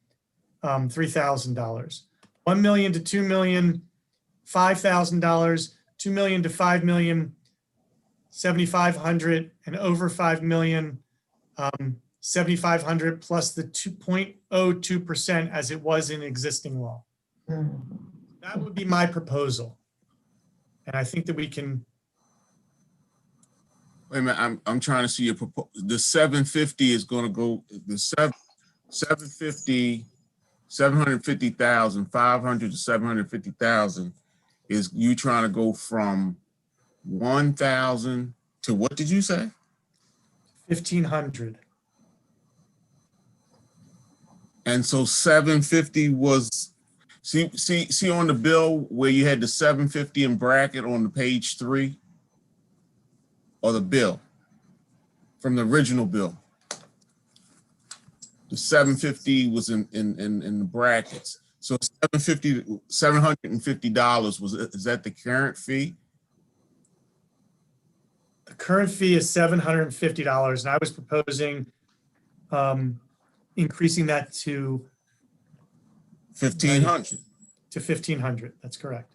C: $3,000, 1 million to 2 million, $5,000, 2 million to 5 million, 7,500, and over 5 million, 7,500 plus the 2.02% as it was in existing law. That would be my proposal. And I think that we can.
H: Wait a minute, I'm trying to see your proposal. The 750 is going to go, the 750, 750,000, 500 to 750,000 is you trying to go from 1,000 to what did you say?
C: 1,500.
H: And so 750 was, see on the bill where you had the 750 in bracket on the page 3? Or the bill from the original bill. The 750 was in the brackets. So $750 is that the current fee?
C: The current fee is $750, and I was proposing increasing that to
H: 1,500.
C: To 1,500. That's correct.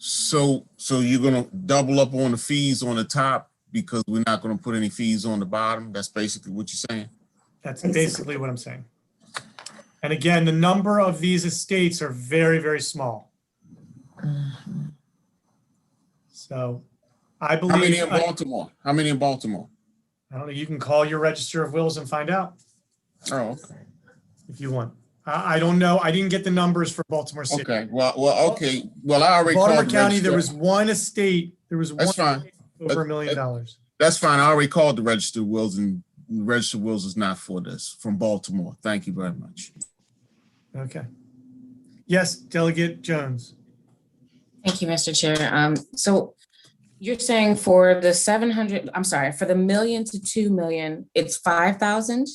H: So you're gonna double up on the fees on the top because we're not gonna put any fees on the bottom. That's basically what you're saying.
C: That's basically what I'm saying. And again, the number of these estates are very, very small. So I believe.
H: How many in Baltimore? How many in Baltimore?
C: I don't know. You can call your register of wills and find out.
H: Oh, okay.
C: If you want. I don't know. I didn't get the numbers for Baltimore City.
H: Okay. Well, okay. Well, I already
C: Baltimore
H: called the
C: County,
H: register.
C: there was one estate. There was
H: That's
C: one
H: fine.
C: over $1 million.
H: That's fine. I already called the register of wills, and the register of wills is not for this, from Baltimore. Thank you very much.
C: Okay. Yes, Delegate Jones.
O: Thank you, Mr. Chair. So you're saying for the 700, I'm sorry, for the $1 million to 2 million, it's 5,000?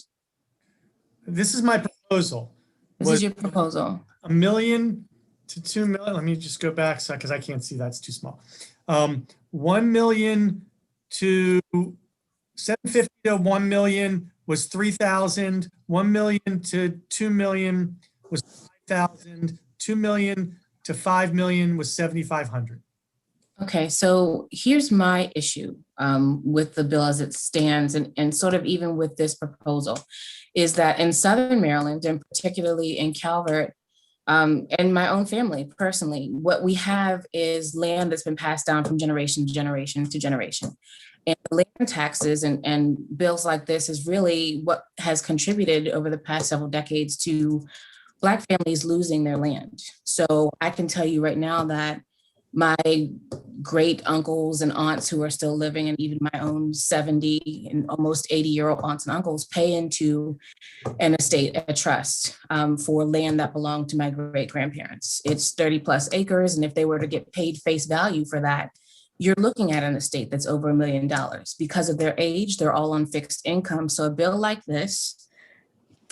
C: This is my proposal.
O: This is your proposal.
C: $1 million to 2 million. Let me just go back because I can't see that's too small. 1 million to 750 to 1 million was 3,000. 1 million to 2 million was 5,000. 2 million to 5 million was 7,500.
O: Okay, so here's my issue with the bill as it stands, and sort of even with this proposal, is that in Southern Maryland, and particularly in Calvert, and my own family personally, what we have is land that's been passed down from generation to generation to generation. And land taxes and bills like this is really what has contributed over the past several decades to Black families losing their land. So I can tell you right now that my great uncles and aunts who are still living, and even my own 70 and almost 80-year-old aunts and uncles, pay into an estate, a trust for land that belonged to my great grandparents. It's 30 plus acres. And if they were to get paid face value for that, you're looking at an estate that's over $1 million. Because of their age, they're all on fixed income. So a bill like this,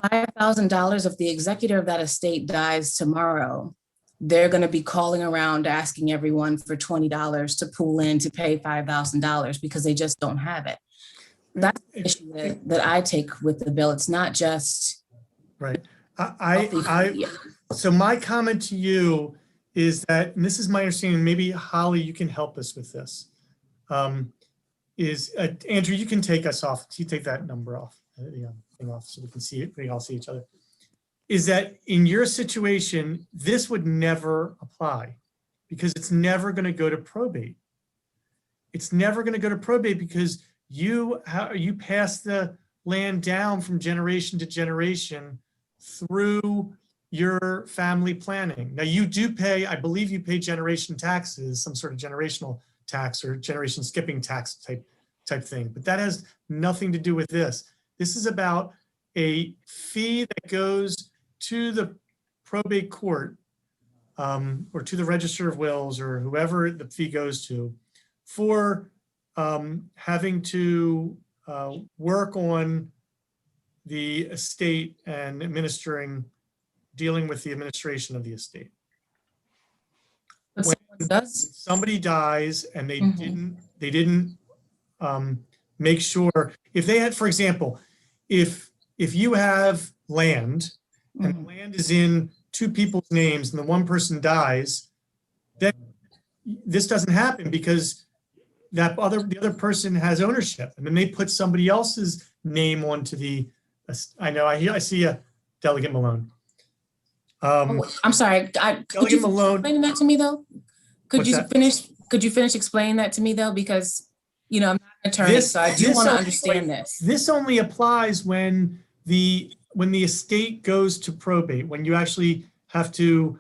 O: $5,000, if the executor of that estate dies tomorrow, they're going to be calling around asking everyone for $20 to pool in to pay $5,000 because they just don't have it. That's the issue that I take with the bill. It's not just
C: right. So my comment to you is that, and this is my understanding, maybe Holly, you can help us with this, is Andrew, you can take us off. You take that number off, the thing off so we can see it. We all see each other. Is that in your situation, this would never apply because it's never going to go to probate. It's never going to go to probate because you pass the land down from generation to generation through your family planning. Now you do pay, I believe you pay generation taxes, some sort of generational tax or generation skipping tax type thing, but that has nothing to do with this. This is about a fee that goes to the probate court or to the Register of Wills or whoever the fee goes to for having to work on the estate and dealing with the administration of the estate.
O: But
C: When
O: someone does.
C: somebody dies and they
O: Mhm.
C: didn't make sure, if they had, for example, if you have land and the land is in two people's names and the one person dies, then this doesn't happen because the other person has ownership, and then they put somebody else's name onto the. I see a Delegate Malone.
O: I'm sorry. Could
C: Delegate
O: you
C: Malone.
O: explain that to me though? Could
C: What's
O: you
C: that?
O: finish? Could you finish explaining that to me though? Because I'm not an attorney, so I do want to understand this.
C: This only applies when the estate goes to probate, when you actually have to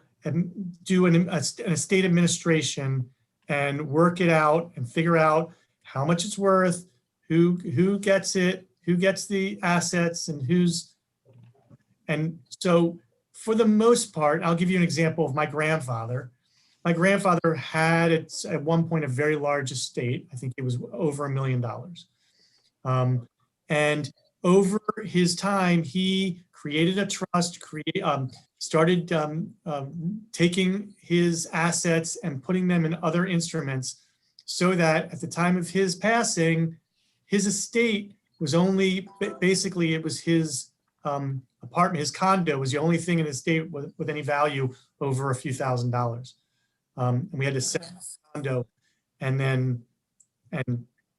C: do an estate administration and work it out and figure out how much it's worth, who gets it, who gets the assets, and so for the most part, I'll give you an example of my grandfather. My grandfather had at one point a very large estate. I think it was over $1 million. And over his time, he created a trust, started taking his assets and putting them in other instruments so that at the time of his passing, his estate was only, basically it was his apartment, his condo was the only thing in his estate with any value over a few $1,000s. And we had to sell the condo, and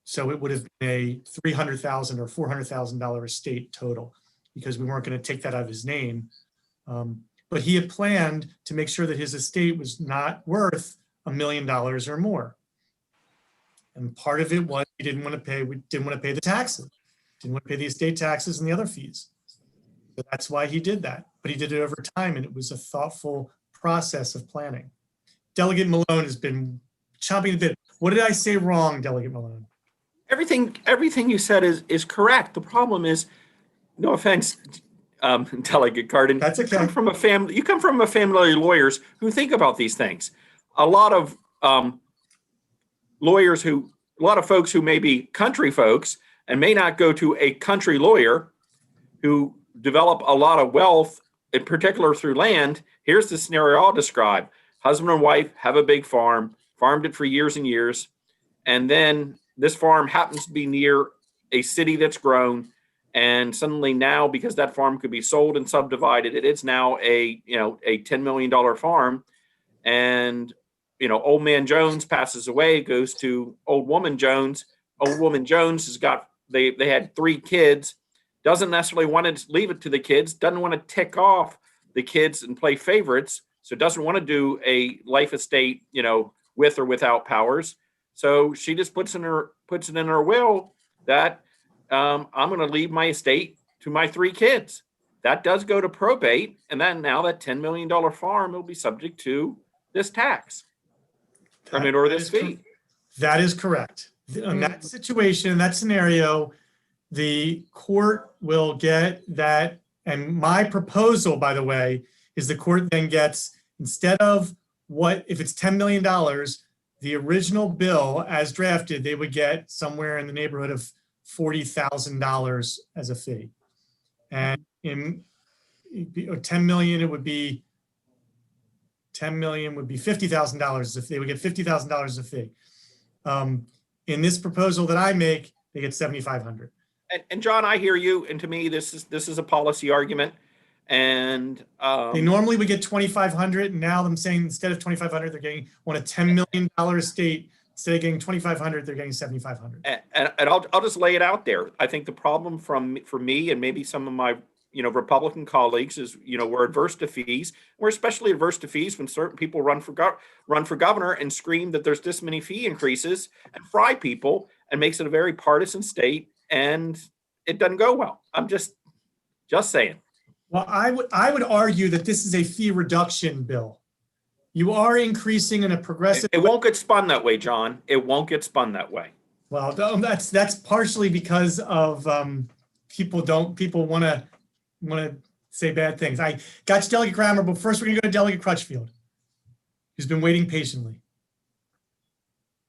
C: so it would have been a $300,000 or $400,000 estate total because we weren't going to take that out of his name. But he had planned to make sure that his estate was not worth $1 million or more. And part of it was we didn't want to pay the taxes, didn't want to pay the estate taxes and the other fees. So that's why he did that. But he did it over time, and it was a thoughtful process of planning. Delegate Malone has been chomping a bit. What did I say wrong, Delegate Malone?
M: Everything you said is correct. The problem is, no offense, Delegate Cardin.
C: That's okay.
M: You come from a family of lawyers who think about these things. A lot of folks who may be country folks and may not go to a country lawyer who develop a lot of wealth, in particular through land. Here's the scenario I'll describe. Husband and wife have a big farm, farmed it for years and years. And then this farm happens to be near a city that's grown. And suddenly now, because that farm could be sold and subdivided, it is now a $10 million farm. And, old man Jones passes away, goes to old woman Jones. Old woman Jones they had 3 kids, doesn't necessarily want to leave it to the kids, doesn't want to tick off the kids and play favorites. So doesn't want to do a life estate, with or without powers. So she just puts it in her will that I'm going to leave my estate to my 3 kids. That does go to probate, and then now that $10 million farm will be subject to this tax. Or this fee.
C: That is correct. In that situation, in that scenario, the court will get that. And my proposal, by the way, is the court then gets, instead of if it's $10 million, the original bill as drafted, they would get somewhere in the neighborhood of $40,000 as a fee. And in 10 million, it would be 10 million would be $50,000 if they would get $50,000 as a fee. In this proposal that I make, they get $7,500.
M: And John, I hear you. And to me, this is a policy argument. And
C: they normally would get $2,500, and now I'm saying instead of $2,500, they're getting on a $10 million estate. Instead of getting $2,500, they're getting $7,500.
M: And I'll just lay it out there. I think the problem for me and maybe some of my Republican colleagues is we're adverse to fees. We're especially adverse to fees when certain people run for governor and scream that there's this many fee increases and fry people and makes it a very partisan state, and it doesn't go well. I'm just saying.
C: Well, I would argue that this is a fee reduction bill. You are increasing in a progressive.
M: It won't get spun that way, John. It won't get spun that way.
C: Well, that's partially because of people want to want to say bad things. I got you, Delegate Grammer, but first we're going to go to Delegate Crutchfield, who's been waiting patiently.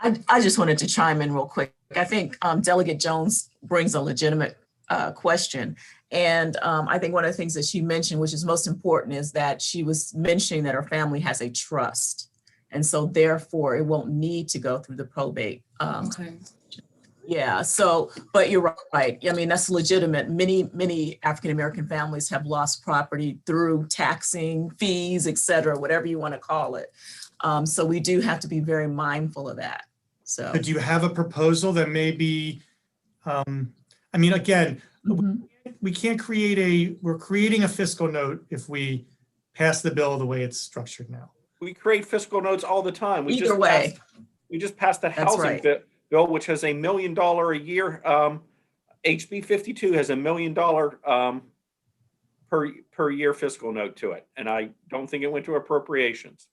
N: I just wanted to chime in real quick. I think Delegate Jones brings a legitimate question. And I think one of the things that she mentioned, which is most important, is that she was mentioning that her family has a trust. And so therefore it won't need to go through the probate.
O: Okay.
N: Yeah, so, but you're right. I mean, that's legitimate. Many African-American families have lost property through taxing, fees, et cetera, whatever you want to call it. So we do have to be very mindful of that. So
C: Do you have a proposal that may be, I mean, again, we can't we're creating a fiscal note if we pass the bill the way it's structured now.
M: We create fiscal notes all the time. We
N: either way.
M: We just passed the housing
N: right.
M: bill, which has $1 million a year. HB 52 has $1 million per year fiscal note to it. And I don't think it went to appropriations.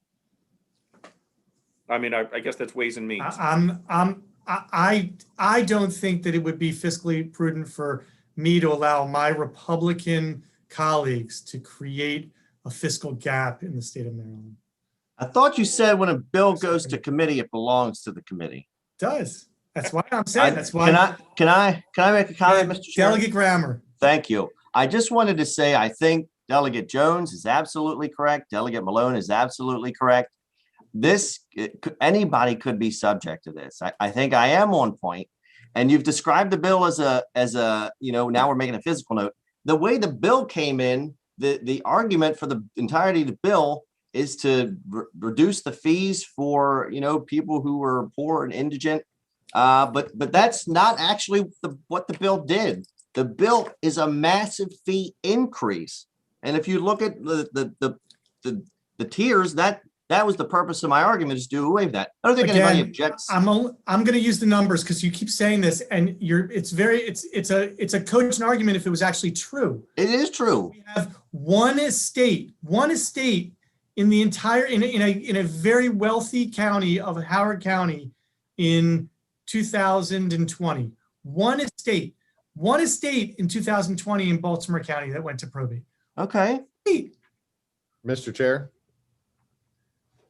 M: I mean, I guess that's Ways and Means.
C: I don't think that it would be fiscally prudent for me to allow my Republican colleagues to create a fiscal gap in the state of Maryland.
L: I thought you said when a bill goes to committee, it belongs to the committee.
C: It does. That's why I'm saying. That's why.
L: Can I make a comment, Mr. Chair?
C: Delegate Grammer.
L: Thank you. I just wanted to say, I think Delegate Jones is absolutely correct. Delegate Malone is absolutely correct. Anybody could be subject to this. I think I am on point. And you've described the bill as a, now we're making a physical note. The way the bill came in, the argument for the entirety of the bill is to reduce the fees for, people who were poor and indigent. But that's not actually what the bill did. The bill is a massive fee increase. And if you look at the tiers, that was the purpose of my argument, is do away with that. I don't think anybody objects.
C: I'm going to use the numbers because you keep saying this, and it's a cogent argument if it was actually true.
L: It is true.
C: We have one estate in the entire in a very wealthy county of Howard County in 2020. One estate in 2020 in Baltimore County that went to probate.
L: Okay.
G: Mr. Chair.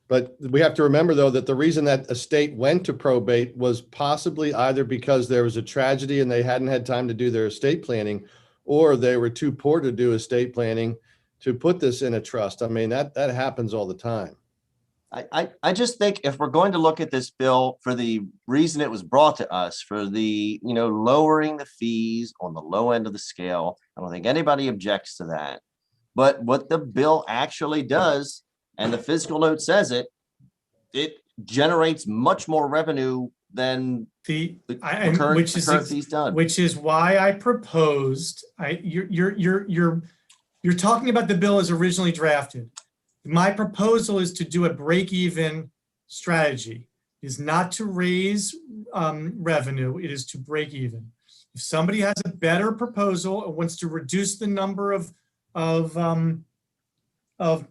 G: But we have to remember, though, that the reason that estate went to probate was possibly either because there was a tragedy and they hadn't had time to do their estate planning, or they were too poor to do estate planning to put this in a trust. I mean, that happens all the time.
L: I just think if we're going to look at this bill for the reason it was brought to us, for the, lowering the fees on the low end of the scale, I don't think anybody objects to that. But what the bill actually does, and the fiscal note says it generates much more revenue than the current fees done.
C: Which is why I proposed. You're talking about the bill as originally drafted. My proposal is to do a break-even strategy. It is not to raise revenue. It is to break even. If somebody has a better proposal and wants to reduce the number of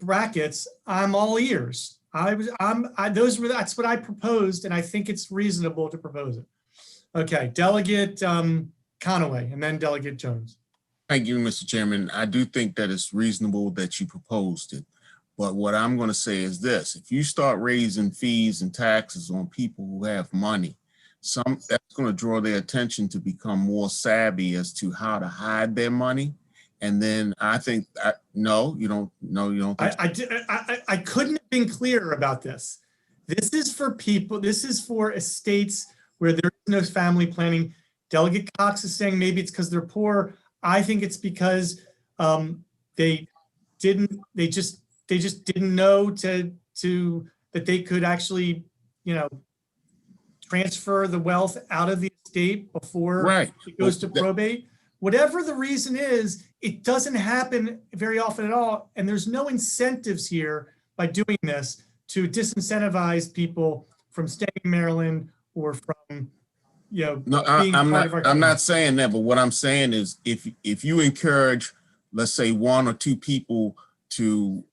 C: brackets, I'm all ears. That's what I proposed, and I think it's reasonable to propose it. Okay, Delegate Conaway, and then Delegate Jones.
H: Thank you, Mr. Chairman. I do think that it's reasonable that you proposed it. But what I'm going to say is this: if you start raising fees and taxes on people who have money, that's going to draw their attention to become more savvy as to how to hide their money. And then I think no, you don't.
C: I couldn't have been clearer about this. This is for people. This is for estates where there is no family planning. Delegate Cox is saying maybe it's because they're poor. I think it's because they just didn't know that they could actually, transfer the wealth out of the estate before it goes to probate. Whatever the reason is, it doesn't happen very often at all. And there's no incentives here by doing this to disincentivize people from staying in Maryland or from, being part of our community.
H: I'm not saying that, but what I'm saying is if you encourage, let's say, one or two people to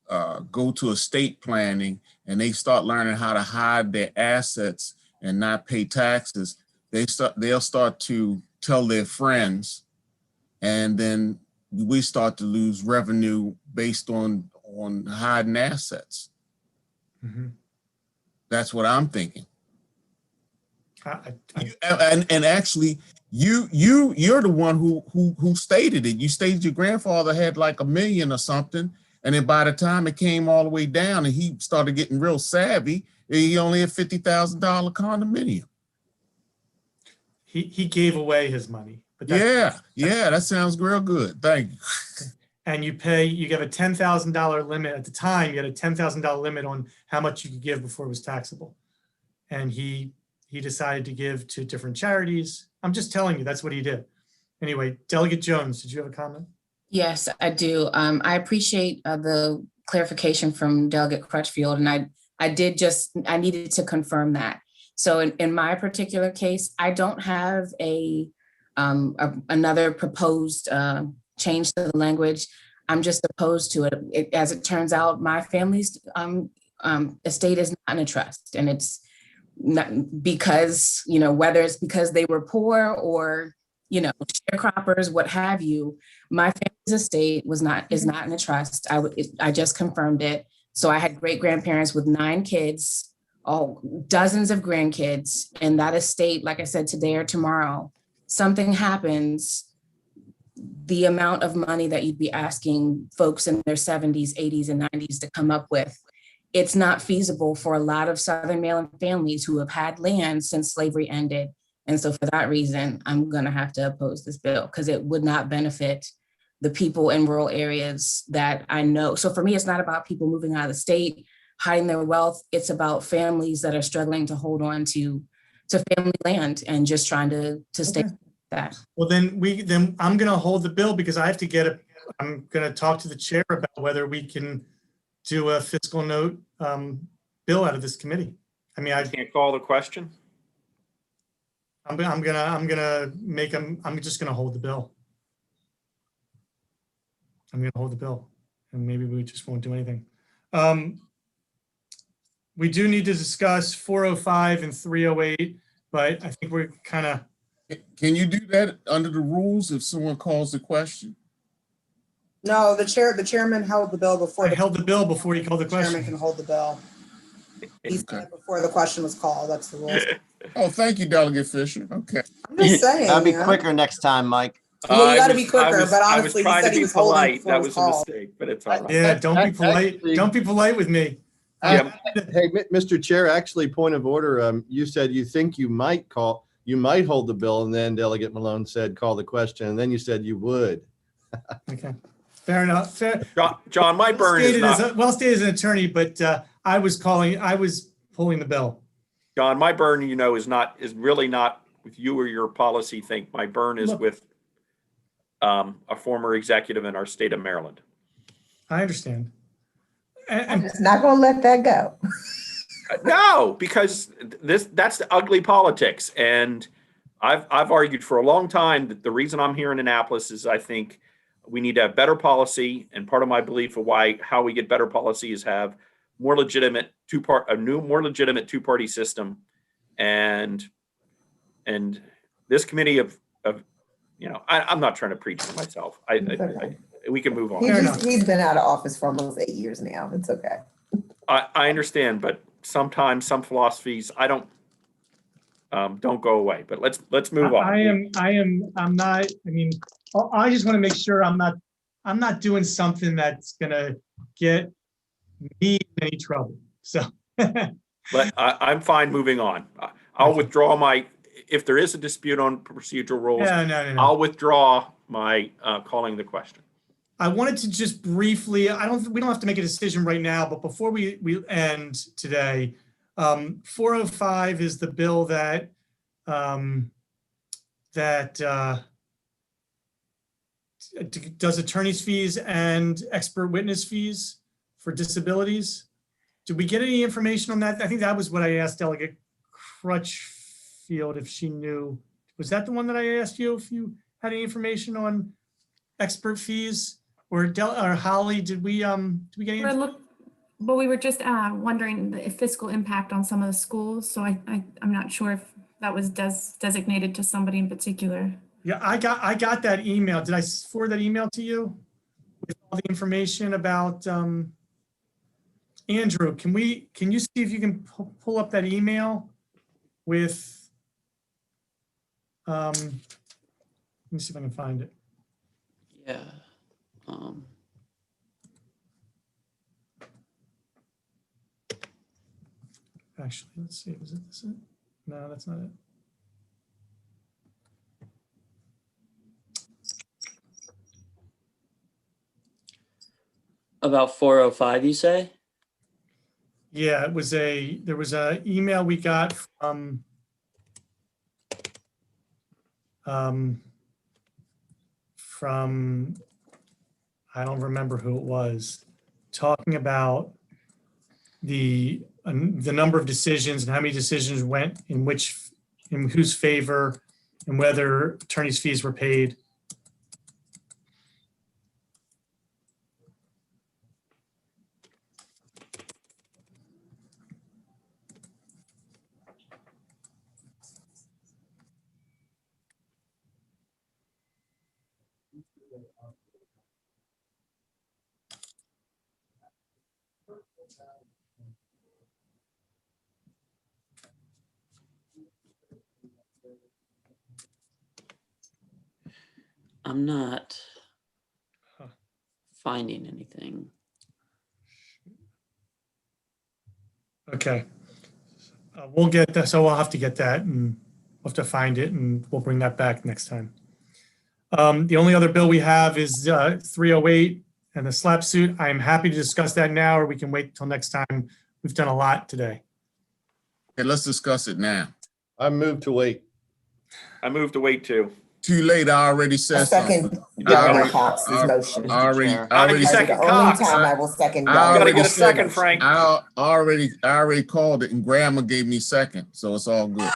H: go to estate planning and they start learning how to hide their assets and not pay taxes, they'll start to tell their friends, and then we start to lose revenue based on hiding assets.
C: Mhm.
H: That's what I'm thinking.
C: I-
H: And actually, you're the one who stated it. You stated your grandfather had like $1 million or something, and then by the time it came all the way down and he started getting real savvy, he only had $50,000 condominium.
C: He gave away his money. But that's-
H: Yeah, that sounds real good. Thank you.
C: And you have a $10,000 limit. At the time, you had a $10,000 limit on how much you could give before it was taxable. And he decided to give to different charities. I'm just telling you, that's what he did. Anyway, Delegate Jones, did you have a comment?
O: Yes, I do. I appreciate the clarification from Delegate Crutchfield, and I needed to confirm that. So in my particular case, I don't have another proposed change to the language. I'm just opposed to it. As it turns out, my family's estate is not in a trust, and it's not because, whether it's because they were poor or, sharecroppers, what have you, my family's estate is not in a trust. I just confirmed it. So I had great grandparents with 9 kids, dozens of grandkids, and that estate, like I said, today or tomorrow, something happens, the amount of money that you'd be asking folks in their 70s, 80s, and 90s to come up with, it's not feasible for a lot of Southern Maryland families who have had land since slavery ended. And so for that reason, I'm going to have to oppose this bill because it would not benefit the people in rural areas that I know. So for me, it's not about people moving out of the state, hiding their wealth. It's about families that are struggling to hold on to family land and just trying to stay with that.
C: Well, then I'm going to hold the bill because I have to I'm going to talk to the chair about whether we can do a fiscal note bill out of this committee. I mean, I
M: Can't call the question.
C: I'm just gonna hold the bill. I'm gonna hold the bill, and maybe we just won't do anything. We do need to discuss 405 and 308, but I think we're kind of.
H: Can you do that under the rules if someone calls the question?
E: No, the chairman held the bill before.
C: I held the bill before he called the question.
E: Chairman can hold the bill. He said it before the question was called. That's the rules.
H: Oh, thank you, Delegate Fisher. Okay.
E: I'm just saying.
L: That'll be quicker next time, Mike.
E: Well, you got to be quicker, but honestly, he
M: trying
E: said
M: to
E: he
M: be
E: was holding
M: polite.
E: before
M: That
E: it
M: was a
E: called.
M: mistake, but it's all right.
C: Yeah, don't be polite.
G: Actually-
C: Don't be polite with me.
M: Yeah.
G: Hey, Mr. Chair, actually, point of order, you said you think you might hold the bill, and then Delegate Malone said, call the question, and then you said you would.
C: Okay, fair enough. Fair.
M: John, my burn is not.
C: Well stated as an attorney, but I was pulling the bill.
M: John, my burn, is really not with you or your policy think. My burn is with a former executive in our state of Maryland.
C: I understand.
I: I'm just not going to let that go.
M: No, because that's the ugly politics. And I've argued for a long time that the reason I'm here in Annapolis is I think we need to have better policy. And part of my belief of how we get better policy is have more legitimate more legitimate two-party system. And this committee I'm not trying to preach for myself. We can move on.
I: He's been out of office for almost 8 years now. It's okay.
M: I understand, but sometimes some philosophies I don't go away. But let's move on.
C: I just want to make sure I'm not doing something that's gonna get me in any trouble. So
M: But I'm fine moving on. I'll withdraw if there is a dispute on procedural rules,
C: no.
M: I'll withdraw my calling the question.
C: I wanted to just briefly, we don't have to make a decision right now, but before we end today, 405 is the bill that does attorney's fees and expert witness fees for disabilities. Did we get any information on that? I think that was what I asked Delegate Crutchfield if she knew. Was that the one that I asked you if you had any information on expert fees? Or Holly, did we get any?
D: But we were just wondering the fiscal impact on some of the schools. So I'm not sure if that was designated to somebody in particular.
C: Yeah, I got that email. Did I forward that email to you? With all the information about, Andrew, can you see if you can pull up that email with, let me see if I can find it.
A: Yeah.
C: Actually, let's see, is it this? No, that's not it.
A: About 405, you say?
C: Yeah, there was a email we got from, I don't remember who it was, talking about the number of decisions and how many decisions went in whose favor and whether attorney's fees were paid.
A: I'm not finding anything.
C: Okay. We'll get that. So we'll have to get that and we'll have to find it and we'll bring that back next time. The only other bill we have is 308 and the SLAP suit. I'm happy to discuss that now, or we can wait till next time. We've done a lot today.
H: Okay, let's discuss it now.
G: I move to wait.
M: I moved to wait too.
H: Too late, I already
I: A
H: said
I: second
H: something.
I: Delegate Cox's motion.
H: I already
I: The
M: Second
I: only
M: Cox.
I: time I will second.
H: I
M: Gotta
I: Delegate
M: get a
I: Cox's
M: second,
I: motion.
M: Frank.
H: I already called it and Grandma gave me second, so it's all good.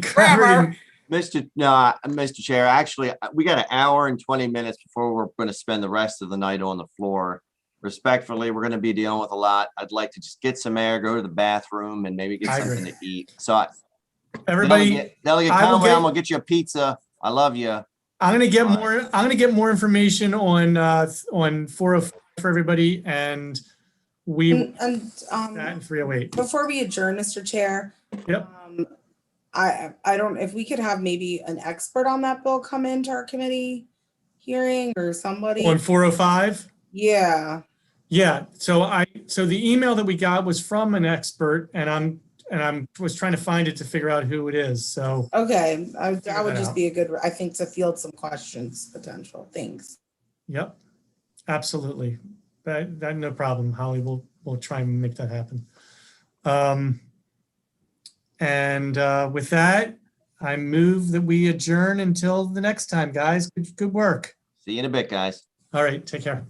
C: Grammar.
L: Mr. Chair, actually, we got an hour and 20 minutes before we're going to spend the rest of the night on the floor. Respectfully, we're going to be dealing with a lot. I'd like to just get some air, go to the bathroom, and maybe get
C: I
L: something
C: agree.
L: to eat. So,
C: Everybody,
L: Delegate
C: I will
L: Conway,
C: get-
L: I'm gonna get you a pizza. I love you.
C: I'm gonna get more information on 405 for everybody, and we
E: And
C: that and 308.
E: before we adjourn, Mr. Chair,
C: Yep.
E: I don't, if we could have maybe an expert on that bill come into our committee hearing or somebody.
C: On 405.
E: Yeah.
C: Yeah. So the email that we got was from an expert, and I was trying to find it to figure out who it is. So
E: Okay. That would
C: that
E: just
C: out.
E: be a good, I think, to field some questions, potential things.
C: yep, absolutely. That no problem, Holly. We'll try and make that happen. With that, I move that we adjourn until the next time, guys. Good work.
L: See you in a bit, guys.
C: All right, take care.